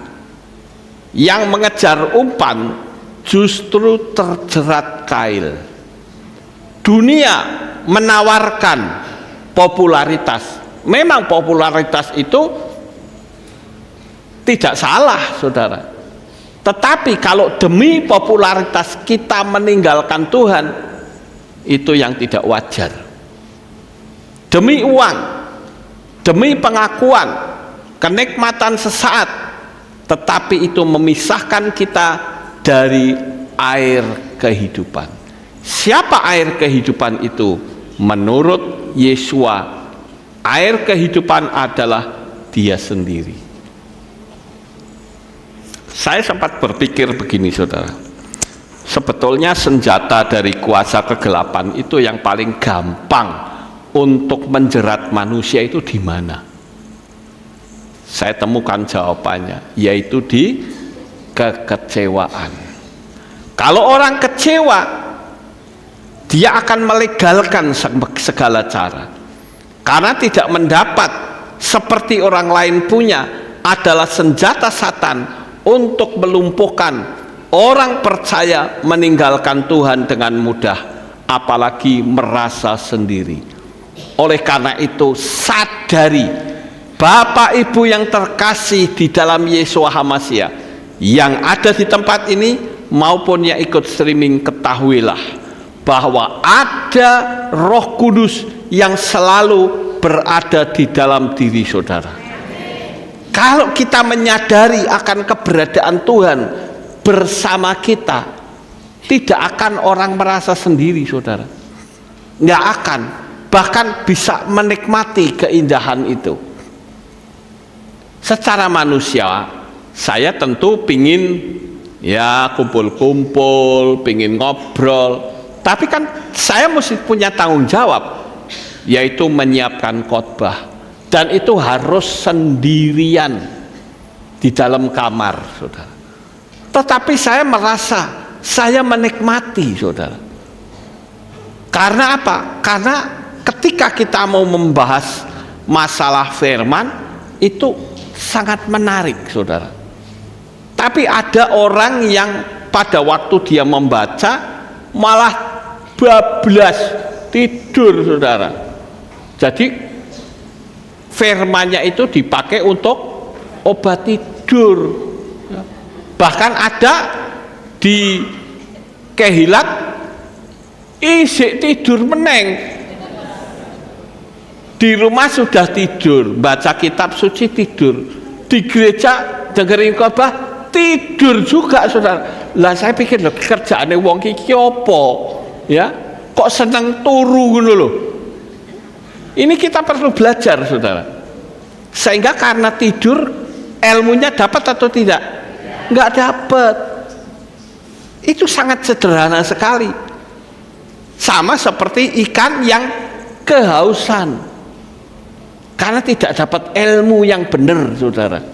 yang mengejar umpan justru terjerat kail. Dunia menawarkan popularitas. Memang popularitas itu tidak salah saudara, tetapi kalau demi popularitas kita meninggalkan Tuhan, itu yang tidak wajar. Demi uang, demi pengakuan, kenikmatan sesaat, tetapi itu memisahkan kita dari air kehidupan. Siapa air kehidupan itu? Menurut Yesua, air kehidupan adalah Dia sendiri. Saya sempat berpikir begini saudara, sebetulnya senjata dari kuasa kegelapan itu yang paling gampang untuk menjerat manusia itu di mana? Saya temukan jawabannya, yaitu di kekecewaan. Kalau orang kecewa, dia akan melegalkan segala cara, karena tidak mendapat seperti orang lain punya adalah senjata Satan untuk melumpuhkan orang percaya meninggalkan Tuhan dengan mudah, apalagi merasa sendiri. Oleh karena itu, sadari Bapak Ibu yang terkasih di dalam Yesua HaMasyiah yang ada di tempat ini maupun yang ikut streaming, ketahuilah bahwa ada Roh Kudus yang selalu berada di dalam diri saudara. Kalau kita menyadari akan keberadaan Tuhan bersama kita, tidak akan orang merasa sendiri saudara, nggak akan, bahkan bisa menikmati keindahan itu. Secara manusia, saya tentu pingin ya kumpul-kumpul, pingin ngobrol, tapi kan saya mesti punya tanggung jawab, yaitu menyiapkan khotbah, dan itu harus sendirian di dalam kamar saudara. Tetapi saya merasa saya menikmati saudara. Karena apa? Karena ketika kita mau membahas masalah firman itu sangat menarik saudara. Tapi ada orang yang pada waktu dia membaca malah bablas tidur saudara. Jadi firmannya itu dipakai untuk obat tidur. Bahkan ada di Kehilat isik tidur meneng, di rumah sudah tidur, baca kitab suci tidur, di gereja dengerin khotbah tidur juga saudara. Lah saya pikir loh, kerjaane wong iki apa ya, kok seneng turu ngono loh. Ini kita perlu belajar saudara, sehingga karena tidur ilmunya dapat atau tidak? Nggak dapat. Itu sangat sederhana sekali, sama seperti ikan yang kehausan karena tidak dapat ilmu yang benar saudara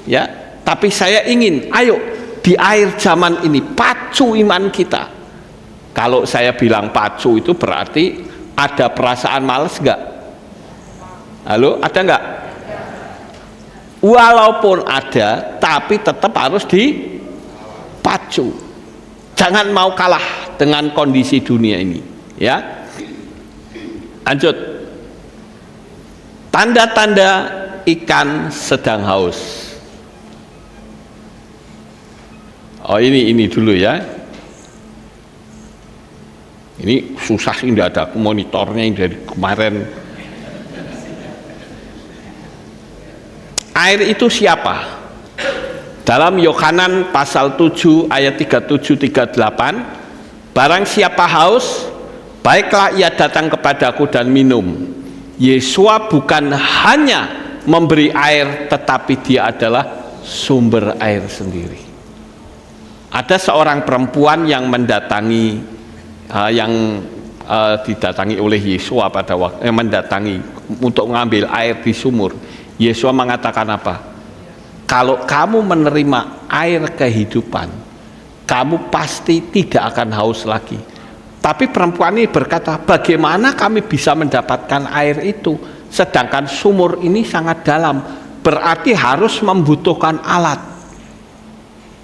ya. Tapi saya ingin, ayo di akhir zaman ini pacu iman kita. Kalau saya bilang pacu itu berarti ada perasaan malas enggak? Halo, ada enggak? Walaupun ada, tapi tetap harus dipacu. Jangan mau kalah dengan kondisi dunia ini, ya. Lanjut. Tanda-tanda ikan sedang haus. Oh, ini dulu ya. Ini susah sih, tidak ada monitornya yang dari kemarin. Air itu siapa? Dalam Yohanan pasal 7 ayat 37-38, barang siapa haus, baiklah ia datang kepadaku dan minum. Yesua bukan hanya memberi air, tetapi dia adalah sumber air sendiri. Ada seorang perempuan yang didatangi oleh Yesua pada waktu mendatangi untuk mengambil air di sumur. Yesua mengatakan apa? Kalau kamu menerima air kehidupan, kamu pasti tidak akan haus lagi. Tapi perempuan ini berkata, bagaimana kami bisa mendapatkan air itu? Sedangkan sumur ini sangat dalam, berarti harus membutuhkan alat.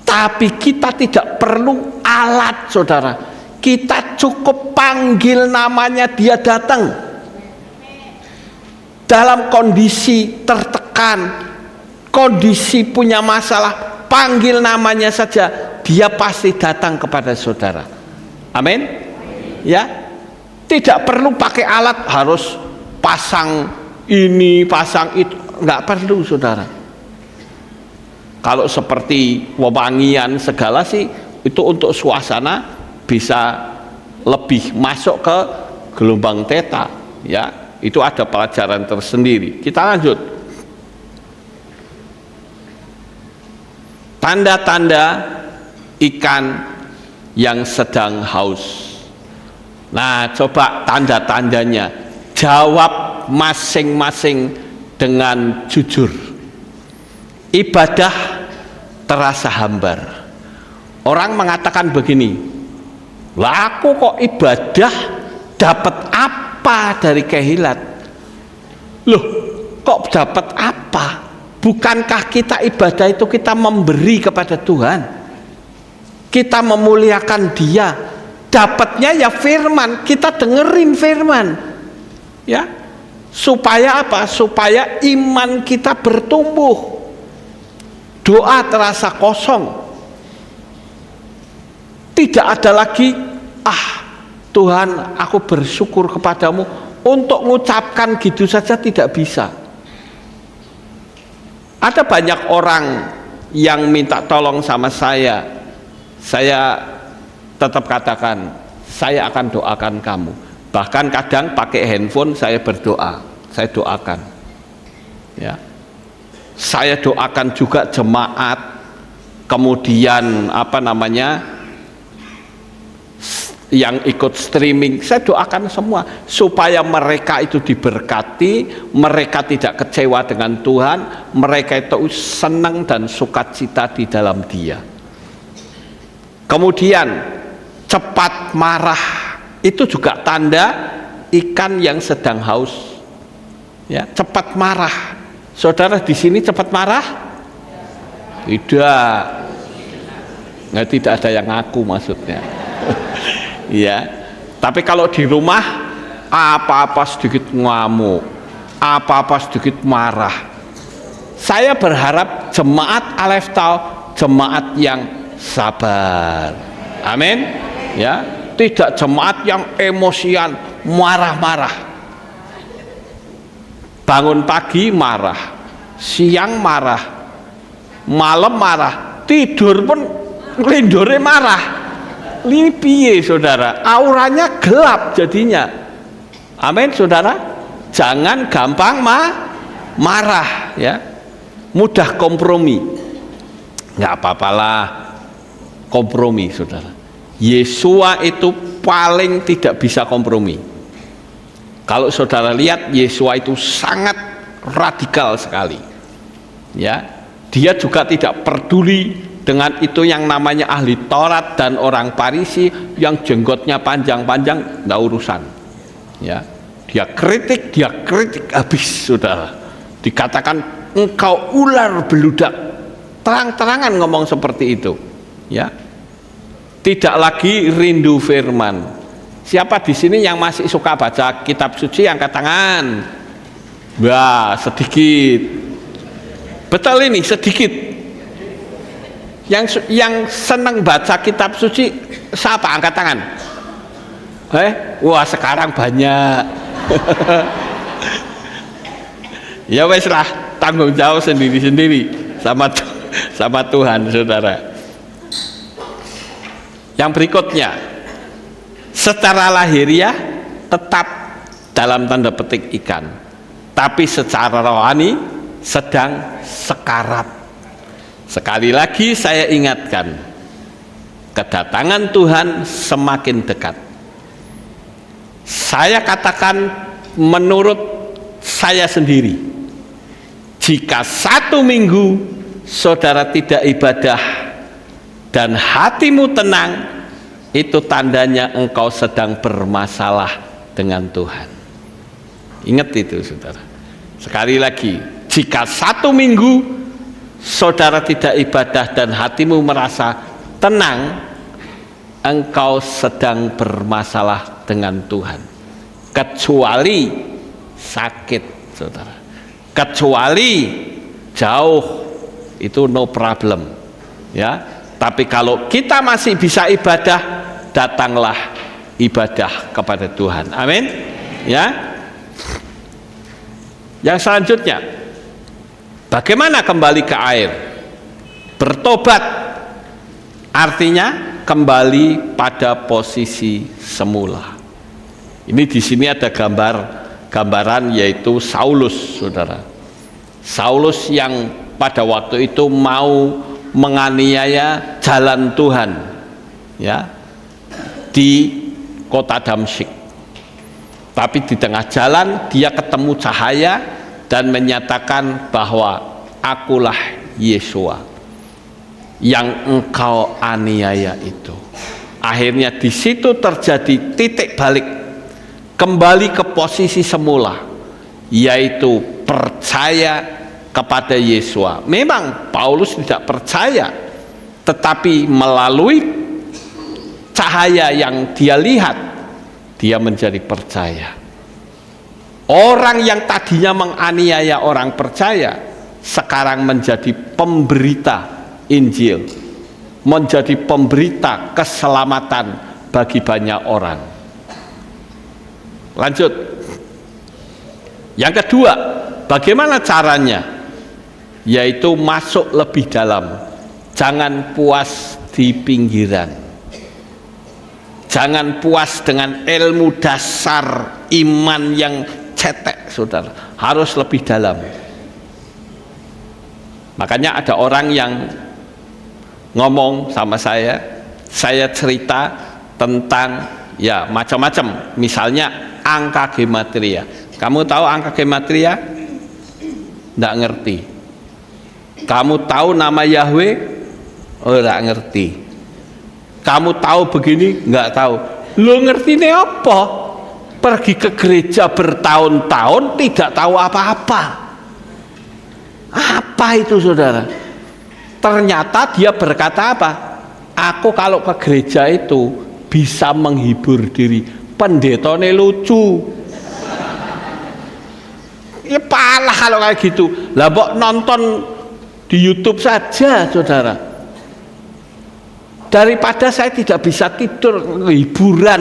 Tapi kita tidak perlu alat, saudara. Kita cukup panggil namanya, dia datang. Dalam kondisi tertekan, kondisi punya masalah, panggil namanya saja, dia pasti datang kepada saudara. Amin. Ya, tidak perlu pakai alat, harus pasang ini, pasang itu, nggak perlu, saudara. Kalau seperti wewangian segala sih, itu untuk suasana bisa lebih masuk ke gelombang theta, ya. Itu ada pelajaran tersendiri. Kita lanjut. Tanda-tanda ikan yang sedang haus. Nah, coba tanda-tandanya. Jawab masing-masing dengan jujur. Ibadah terasa hambar. Orang mengatakan begini, lah aku kok ibadah dapat apa dari kehilat? Loh, kok dapat apa? Bukankah kita ibadah itu kita memberi kepada Tuhan, kita memuliakan Dia, dapatnya ya firman, kita dengerin firman, ya, supaya apa? Supaya iman kita bertumbuh. Doa terasa kosong, tidak ada lagi Tuhan, aku bersyukur kepadamu. Untuk mengucapkan gitu saja tidak bisa. Ada banyak orang yang minta tolong sama saya tetap katakan, saya akan doakan kamu. Bahkan kadang pakai handphone saya berdoa, saya doakan, ya. Saya doakan juga jemaat, kemudian yang ikut streaming, saya doakan semua supaya mereka itu diberkati, mereka tidak kecewa dengan Tuhan, mereka itu senang dan sukacita di dalam Dia. Kemudian cepat marah, itu juga tanda ikan yang sedang haus, ya. Cepat marah, saudara di sini cepat marah? Tidak, tidak ada yang ngaku maksudnya. Ya, tapi kalau di rumah apa-apa sedikit ngamuk, apa-apa sedikit marah. Saya berharap jemaat Aleph Tau jemaat yang sabar. Amin. Ya, tidak jemaat yang emosian, marah-marah. Bangun pagi marah, siang marah, malam marah, tidur pun nglindore marah. Ini piye, saudara? Auranya gelap jadinya. Amin, saudara. Jangan gampang marah, ya. Mudah kompromi. Nggak apa-apalah kompromi, saudara. Yesua itu paling tidak bisa kompromi. Kalau saudara lihat, Yesua itu sangat radikal sekali, ya. Dia juga tidak peduli dengan itu yang namanya ahli Taurat dan orang Farisi yang jenggotnya panjang-panjang, nggak urusan. Ya, dia kritik habis, saudara. Dikatakan engkau ular beludak, terang-terangan ngomong seperti itu. Ya, tidak lagi rindu firman. Siapa di sini yang masih suka baca kitab suci, angkat tangan. Wah, sedikit. Betul ini, sedikit. Yang senang baca kitab suci siapa, angkat tangan? Wah, sekarang banyak. Ya wes lah, tanggung jawab sendiri-sendiri sama Tuhan, saudara. Yang berikutnya, secara lahiriah tetap dalam tanda petik ikan, tapi secara rohani sedang sekarat. Sekali lagi saya ingatkan, kedatangan Tuhan semakin dekat. Saya katakan menurut saya sendiri, jika 1 minggu saudara tidak ibadah dan hatimu tenang, itu tandanya engkau sedang bermasalah dengan Tuhan. Ingat itu, saudara. Sekali lagi, jika 1 minggu saudara tidak ibadah dan hatimu merasa tenang, engkau sedang bermasalah dengan Tuhan. Kecuali sakit, saudara. Kecuali jauh, itu no problem. Ya, tapi kalau kita masih bisa ibadah, datanglah ibadah kepada Tuhan. Amin. Ya. Yang selanjutnya, bagaimana kembali ke air? Bertobat artinya kembali pada posisi semula. Ini di sini ada gambaran yaitu Saulus, saudara. Saulus yang pada waktu itu mau menganiaya jalan Tuhan, ya, di kota Damsyik. Tapi di tengah jalan dia ketemu cahaya dan menyatakan bahwa akulah Yesua yang engkau aniaya itu. Akhirnya di situ terjadi titik balik, kembali ke posisi semula, yaitu percaya kepada Yesua. Memang Paulus tidak percaya, tetapi melalui cahaya yang dia lihat, dia menjadi percaya. Orang yang tadinya menganiaya orang percaya, sekarang menjadi pemberita Injil, menjadi pemberita keselamatan bagi banyak orang. Lanjut. Yang kedua, bagaimana caranya? Yaitu masuk lebih dalam. Jangan puas di pinggiran. Jangan puas dengan ilmu dasar iman yang cetek, saudara. Harus lebih dalam. Makanya ada orang yang ngomong sama saya cerita tentang ya macam-macam. Misalnya angka gematria. Kamu tahu angka gematria? Nggak ngerti. Kamu tahu nama Yahweh? Oh, nggak ngerti. Kamu tahu begini? Nggak tahu. Lo ngerti ini apa? Pergi ke gereja bertahun-tahun tidak tahu apa-apa. Apa itu, saudara? Ternyata dia berkata apa? Aku kalau ke gereja itu bisa menghibur diri. Pendetone lucu. Ya palah kalau kayak gitu. Lah mbok nonton di YouTube saja, saudara. Daripada saya tidak bisa tidur, hiburan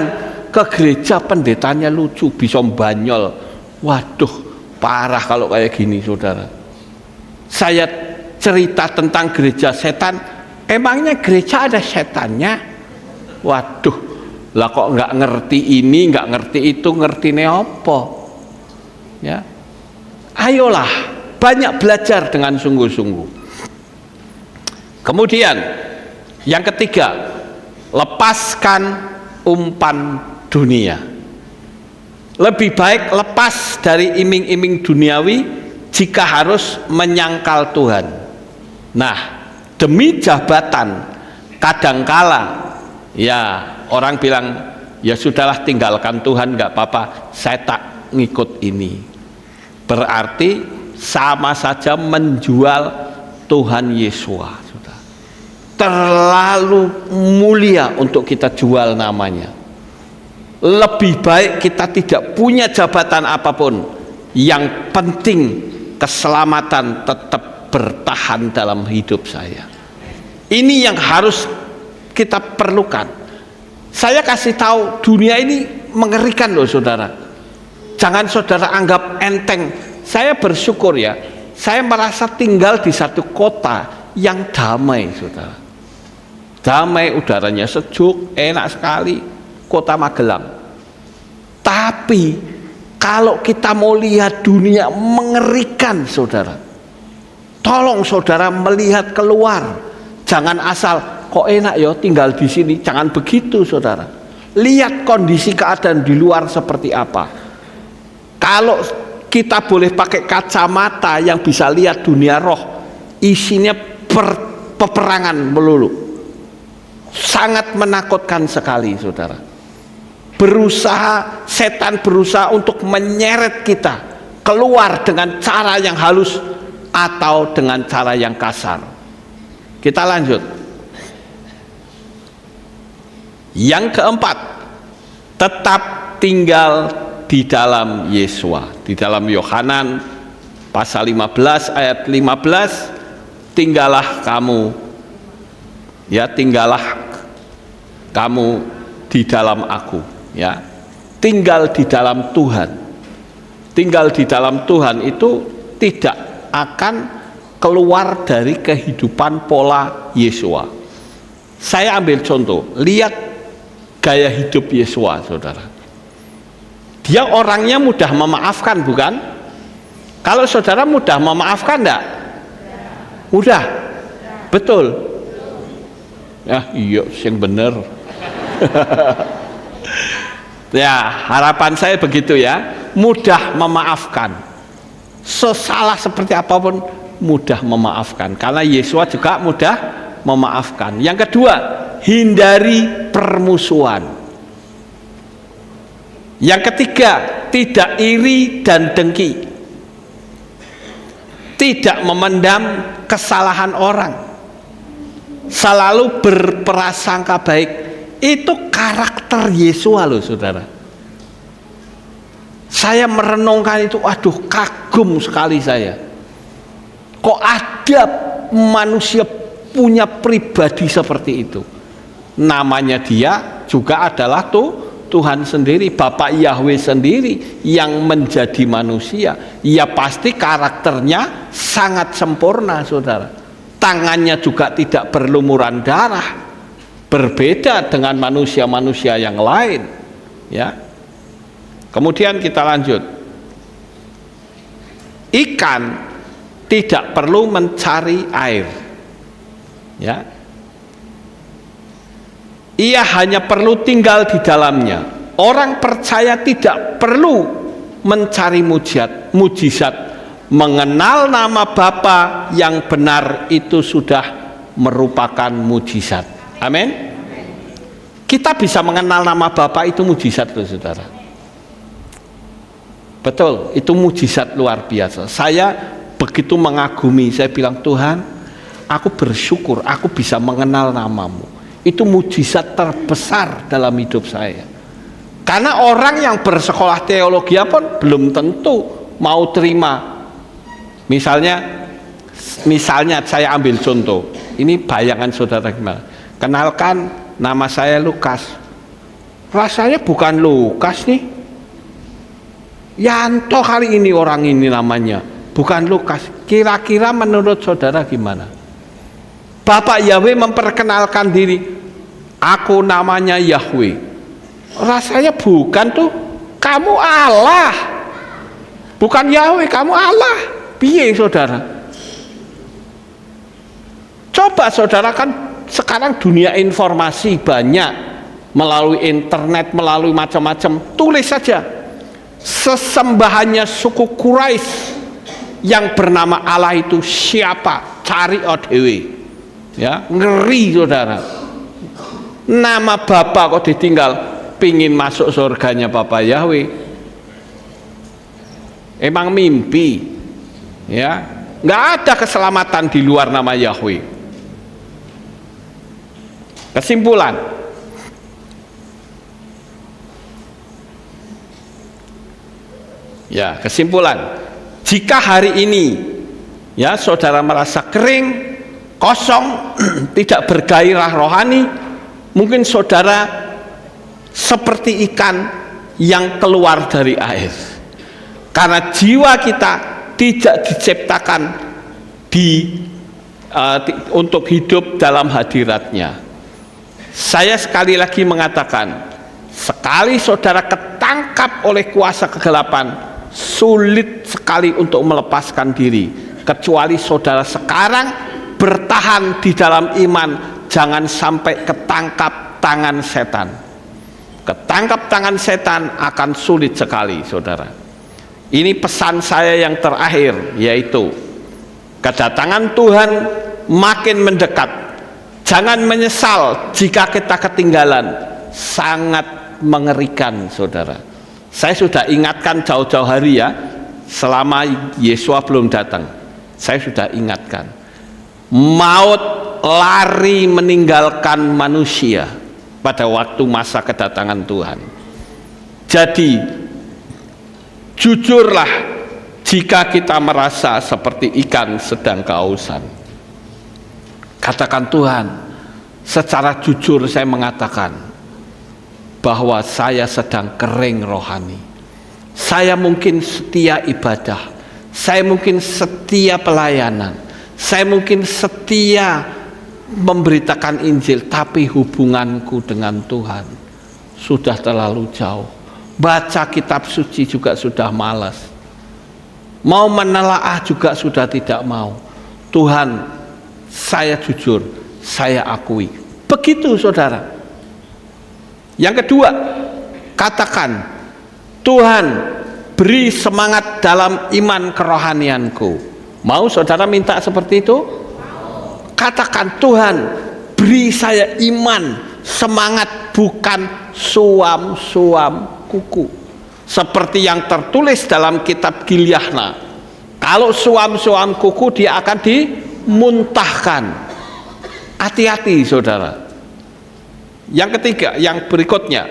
ke gereja pendetanya lucu, bisa banyol. Waduh, parah kalau kayak gini, saudara. Saya cerita tentang gereja setan, emangnya gereja ada setannya? Waduh, lah kok nggak ngerti ini, nggak ngerti itu, ngerti ne apa? Ya, ayolah banyak belajar dengan sungguh-sungguh. Kemudian yang ketiga, lepaskan umpan dunia. Lebih baik lepas dari iming-iming duniawi jika harus menyangkal Tuhan. Nah, demi jabatan kadangkala ya orang bilang ya sudahlah tinggalkan Tuhan, nggak apa-apa, saya tak ngikut ini. Berarti sama saja menjual Tuhan Yesus. Terlalu mulia untuk kita jual namanya. Lebih baik kita tidak punya jabatan apapun, yang penting keselamatan tetap bertahan dalam hidup saya. Ini yang harus kita perlukan. Saya kasih tahu, dunia ini mengerikan loh saudara. Jangan saudara anggap enteng. Saya bersyukur ya, saya merasa tinggal di satu kota yang damai saudara. Damai, udaranya sejuk, enak sekali, kota Magelang. Tapi kalau kita mau lihat dunia mengerikan saudara, tolong saudara melihat keluar. Jangan asal kok enak ya tinggal di sini, jangan begitu saudara. Lihat kondisi keadaan di luar seperti apa. Kalau kita boleh pakai kacamata yang bisa lihat dunia roh, isinya peperangan melulu. Sangat menakutkan sekali saudara. Setan berusaha untuk menyeret kita keluar dengan cara yang halus atau dengan cara yang kasar. Kita lanjut. Yang keempat, tetap tinggal di dalam Yesua. Di dalam Yohanan pasal 15 ayat 15, tinggallah kamu di dalam aku, ya. Tinggal di dalam Tuhan. Tinggal di dalam Tuhan itu tidak akan keluar dari kehidupan pola Yesua. Saya ambil contoh, lihat gaya hidup Yesua saudara. Dia orangnya mudah memaafkan, bukan? Kalau saudara mudah memaafkan enggak? Mudah? Betul? Ya iya, yang bener. Ya, harapan saya begitu ya, mudah memaafkan. Sesalah seperti apapun mudah memaafkan, karena Yesua juga mudah memaafkan. Yang kedua, hindari permusuhan. Yang ketiga, tidak iri dan dengki. Tidak memendam kesalahan orang. Selalu berprasangka baik. Itu karakter Yesua loh saudara. Saya merenungkan itu, aduh kagum sekali saya. Kok ada manusia punya pribadi seperti itu? Namanya dia juga adalah Tuhan sendiri, Bapak Yahweh sendiri yang menjadi manusia. Ya pasti karakternya sangat sempurna saudara. Tangannya juga tidak berlumuran darah, berbeda dengan manusia-manusia yang lain, ya. Kemudian kita lanjut. Ikan tidak perlu mencari air, ya. Ia hanya perlu tinggal di dalamnya. Orang percaya tidak perlu mencari mujizat. Mengenal nama Bapa yang benar itu sudah merupakan mujizat. Amin. Kita bisa mengenal nama Bapa itu mujizat loh saudara. Betul, itu mujizat luar biasa. Saya begitu mengagumi, saya bilang Tuhan, aku bersyukur aku bisa mengenal namamu. Itu mujizat terbesar dalam hidup saya. Karena orang yang bersekolah teologi pun belum tentu mau terima. Misalnya saya ambil contoh, ini bayangan saudara gimana? Kenalkan, nama saya Lukas. Rasanya bukan Lukas nih. Yanto kali ini orang ini namanya, bukan Lukas. Kira-kira menurut saudara gimana? Bapak Yahweh memperkenalkan diri, aku namanya Yahweh. Rasanya bukan tuh, kamu Allah. Bukan Yahweh, kamu Allah. Piye saudara? Coba saudara, kan sekarang dunia informasi banyak, melalui internet, melalui macam-macam. Tulis saja sesembahannya suku Quraisy yang bernama Allah itu siapa? Cari odewe. Ya, ngeri saudara. Nama Bapa kok ditinggal, pingin masuk surganya Bapa Yahweh. Emang mimpi. Ya, nggak ada keselamatan di luar nama Yahweh. Kesimpulan, ya, kesimpulan, jika hari ini ya saudara merasa kering, kosong, tidak bergairah rohani, mungkin saudara seperti ikan yang keluar dari air, karena jiwa kita tidak diciptakan untuk hidup dalam hadiratnya. Saya sekali lagi mengatakan, sekali saudara ketangkap oleh kuasa kegelapan, sulit sekali untuk melepaskan diri, kecuali saudara sekarang bertahan di dalam iman. Jangan sampai ketangkap tangan setan. Ketangkap tangan setan akan sulit sekali, saudara. Ini pesan saya yang terakhir, yaitu kedatangan Tuhan makin mendekat. Jangan menyesal jika kita ketinggalan. Sangat mengerikan, saudara. Saya sudah ingatkan jauh-jauh hari ya, selama Yesua belum datang. Saya sudah ingatkan, maut lari meninggalkan manusia pada waktu masa kedatangan Tuhan. Jadi jujurlah jika kita merasa seperti ikan sedang kehausan. Katakan, Tuhan, secara jujur saya mengatakan bahwa saya sedang kering rohani. Saya mungkin setia ibadah, saya mungkin setia pelayanan, saya mungkin setia memberitakan Injil, tapi hubunganku dengan Tuhan sudah terlalu jauh. Baca kitab suci juga sudah malas, mau menelaah juga sudah tidak mau. Tuhan, saya jujur, saya akui. Begitu, saudara. Yang kedua, katakan, Tuhan, beri semangat dalam iman kerohanianku. Mau saudara minta seperti itu? Katakan, Tuhan, beri saya iman, semangat, bukan suam-suam kuku. Seperti yang tertulis dalam kitab Gilyahna, kalau suam-suam kuku dia akan dimuntahkan. Hati-hati, saudara. Yang ketiga, yang berikutnya,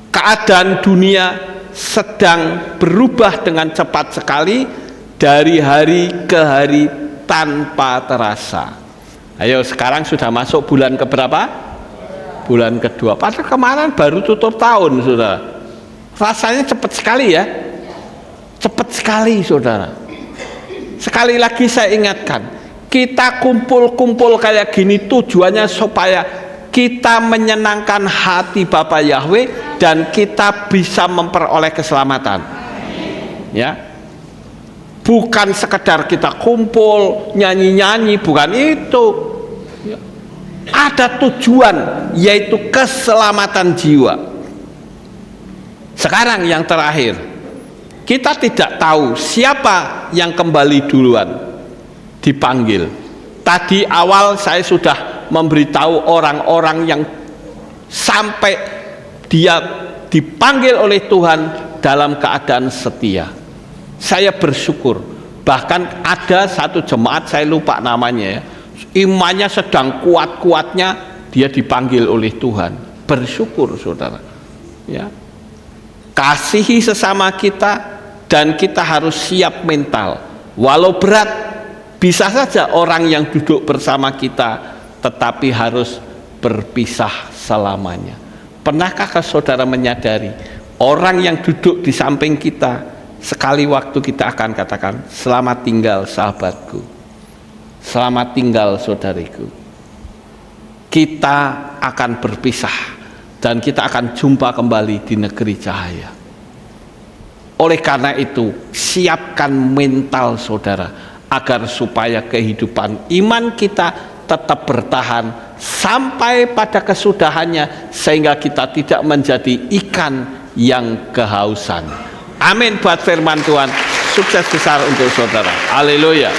keadaan dunia sedang berubah dengan cepat sekali dari hari ke hari tanpa terasa. Ayo, sekarang sudah masuk bulan keberapa? Bulan kedua. Padahal kemarin baru tutup tahun, saudara. Rasanya cepat sekali ya. Cepat sekali, saudara. Sekali lagi saya ingatkan, kita kumpul-kumpul kayak gini tujuannya supaya kita menyenangkan hati Bapa Yahweh dan kita bisa memperoleh keselamatan. Ya. Bukan sekedar kita kumpul nyanyi-nyanyi, bukan itu. Ya. Ada tujuan, yaitu keselamatan jiwa. Sekarang yang terakhir, kita tidak tahu siapa yang kembali duluan dipanggil. Tadi awal saya sudah memberitahu orang-orang yang sampai dia dipanggil oleh Tuhan dalam keadaan setia. Saya bersyukur, bahkan ada satu jemaat, saya lupa namanya ya, imannya sedang kuat-kuatnya, dia dipanggil oleh Tuhan. Bersyukur, saudara ya. Kasihi sesama kita, dan kita harus siap mental. Walau berat, bisa saja orang yang duduk bersama kita tetapi harus berpisah selamanya. Pernahkah saudara menyadari, orang yang duduk di samping kita, sekali waktu kita akan katakan, selamat tinggal sahabatku, selamat tinggal saudariku. Kita akan berpisah dan kita akan jumpa kembali di negeri cahaya. Oleh karena itu, siapkan mental saudara, agar supaya kehidupan iman kita tetap bertahan sampai pada kesudahannya, sehingga kita tidak menjadi ikan yang kehausan. Amin buat firman Tuhan. sukses besar untuk saudara. Haleluya.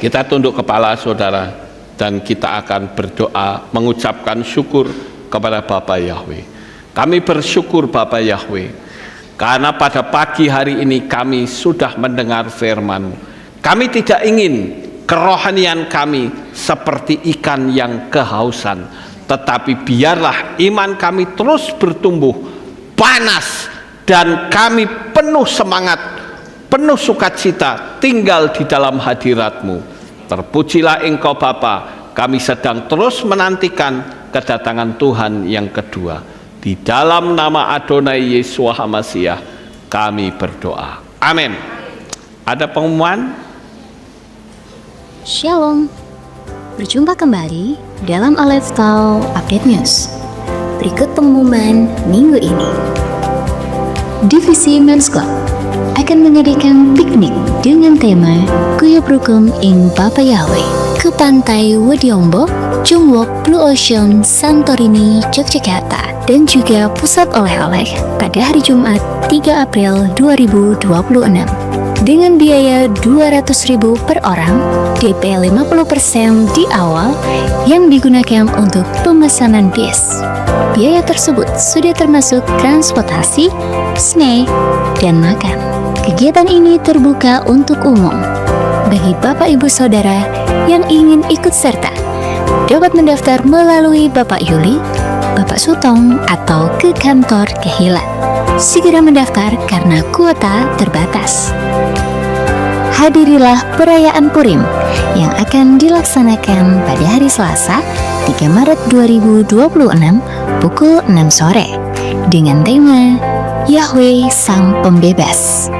Kita tunduk kepala saudara dan kita akan berdoa mengucapkan syukur kepada Bapa Yahweh. Kami bersyukur Bapa Yahweh, karena pada pagi hari ini kami sudah mendengar firman-Mu. Kami tidak ingin kerohanian kami seperti ikan yang kehausan, tetapi biarlah iman kami terus bertumbuh panas dan kami penuh semangat, penuh sukacita tinggal di dalam hadirat-Mu. Terpujilah Engkau Bapa, kami sedang terus menantikan kedatangan Tuhan yang kedua. Di dalam nama Adonai Yesus HaMashiach kami berdoa. Amin. Ada pengumuman? Shalom. Berjumpa kembali dalam Aleph Tau Update News. Berikut pengumuman minggu ini. Divisi Men's Club akan mengadakan piknik dengan tema Guyub Rukun ing Bapa Yahweh ke Pantai Wediombo, Jungwok, Blue Ocean, Santorini, Yogyakarta, dan juga pusat oleh-oleh pada hari Jumat 3 April 2026. Dengan biaya 200.000 per orang, DP 50% di awal yang digunakan untuk pemesanan bis. Biaya tersebut sudah termasuk transportasi, snack, dan makan. Kegiatan ini terbuka untuk umum. Bagi Bapak Ibu Saudara yang ingin ikut serta, dapat mendaftar melalui Bapak Yuli, Bapak Sutong, atau ke kantor Kehilat. Segera mendaftar karena kuota terbatas. Hadirilah perayaan Purim yang akan dilaksanakan pada hari Selasa 3 Maret 2026 pukul 6 sore dengan tema Yahweh Sang Pembebas.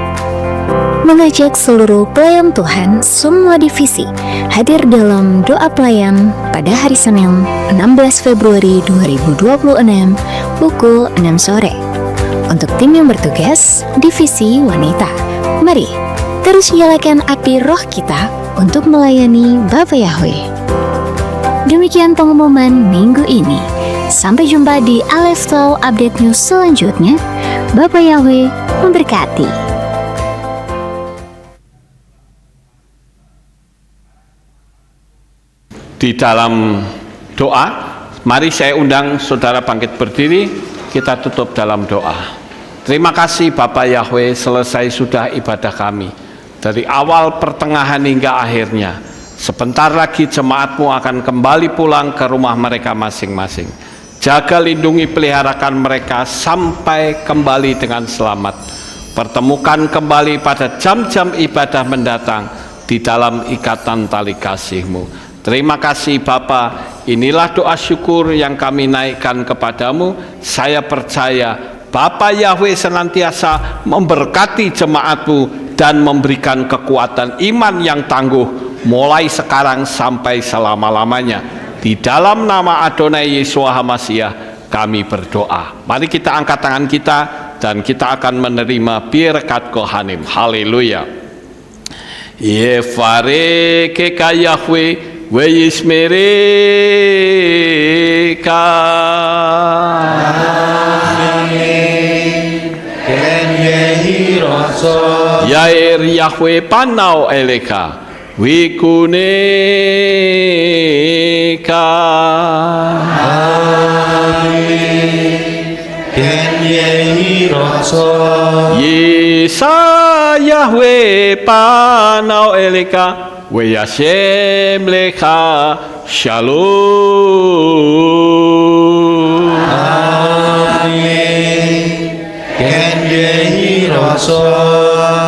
Mengajak seluruh pelayan Tuhan semua divisi hadir dalam doa pelayan pada hari Senin 16 Februari 2026 pukul 6 sore. Untuk tim yang bertugas, divisi wanita, mari terus nyalakan api roh kita untuk melayani Bapa Yahweh. Demikian pengumuman minggu ini. Sampai jumpa di Aleph Tau Update News selanjutnya. Bapa Yahweh memberkati. Di dalam doa, mari saya undang saudara bangkit berdiri, kita tutup dalam doa. Terima kasih Bapa Yahweh, selesai sudah ibadah kami. Dari awal, pertengahan hingga akhirnya. Sebentar lagi jemaat-Mu akan kembali pulang ke rumah mereka masing-masing. Jaga, lindungi, peliharakan mereka sampai kembali dengan selamat. Pertemukan kembali pada jam-jam ibadah mendatang di dalam ikatan tali kasih-Mu. Terima kasih Bapa, inilah doa syukur yang kami naikkan kepadamu. Saya percaya Bapa Yahweh senantiasa memberkati jemaat-Mu dan memberikan kekuatan iman yang tangguh mulai sekarang sampai selama-lamanya. Di dalam nama Adonai Yesus HaMashiach kami berdoa. Mari kita angkat tangan kita dan kita akan menerima birkat Kohanim. Haleluya. Yefare keka Yahweh Weismereka. Yair Yahweh panau eleka wikuneka. Yesa Yahweh panau eleka Weyashem lecha shalom.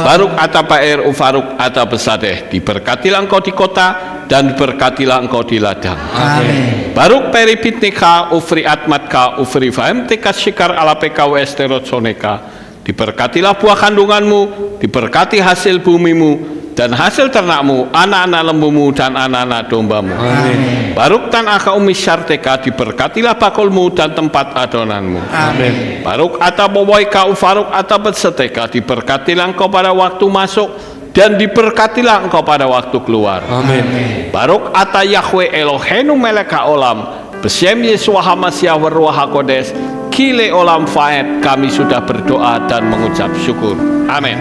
Baruk ata Paer Ufaruk ata Besadeh, diberkatilah engkau di kota dan diberkatilah engkau di ladang. Amin. Baruk peripitnika ufri atmatka ufri faemtika shikar alapeka westerot soneka, diberkatilah buah kandunganmu, diberkati hasil bumimu dan hasil ternakmu, anak-anak lembumu dan anak-anak dombamu. Amin. Baruk tan aka umis syarteka, diberkatilah bakulmu dan tempat adonanmu. Amin. Baruk ata boboika ufaruk ata betseteka, diberkatilah engkau pada waktu masuk dan diberkatilah engkau pada waktu keluar. Amin. Baruk ata Yahweh Eloheinu meleka olam, besem Yeshua HaMashiach Ruach HaKodes, kile olam faed. Kami sudah berdoa dan mengucap syukur. Amin.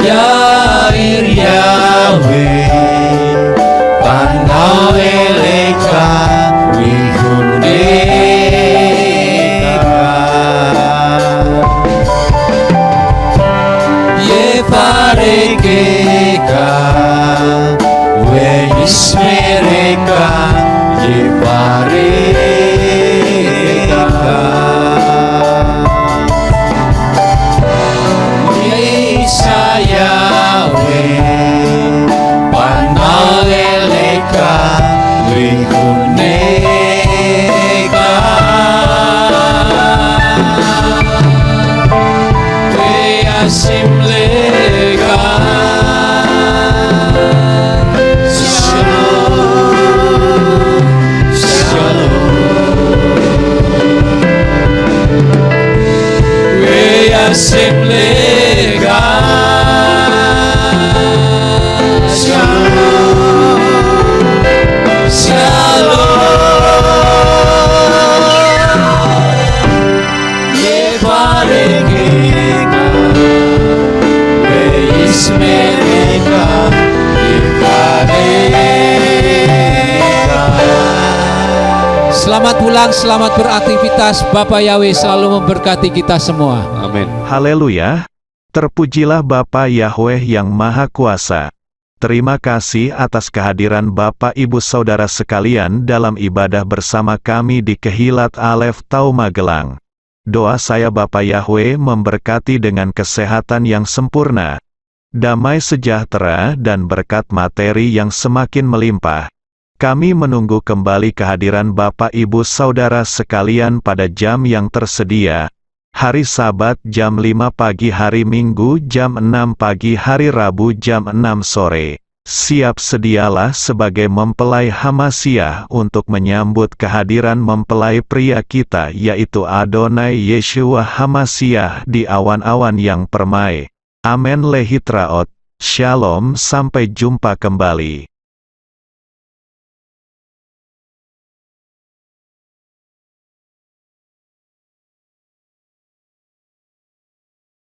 Yair Yahweh Panaweleka Wihuneka Yevarekeka Weismereka Yevarekeka Yahweh Panaweleka Wihuneka Weasimleka Shalom Shalom Weasimleka Selamat pulang, selamat beraktivitas. Bapak Yahweh selalu memberkati kita semua. Amin. Haleluya! Terpujilah Bapa Yahweh yang Maha Kuasa. Terima kasih atas kehadiran Bapak Ibu Saudara sekalian dalam ibadah bersama kami di Kehilat Alef Tau Magelang. Doa saya Bapa Yahweh memberkati dengan kesehatan yang sempurna, damai sejahtera dan berkat materi yang semakin melimpah. Kami menunggu kembali kehadiran Bapak Ibu Saudara sekalian pada jam yang tersedia. Hari Sabat jam 5 pagi, hari Minggu jam 6 pagi, hari Rabu jam 6 sore. Siap sedialah sebagai mempelai Hamasiah untuk menyambut kehadiran mempelai pria kita yaitu Adonai Yeshua Hamasiah di awan-awan yang permai. Amen lehitraot. Shalom, sampai jumpa kembali.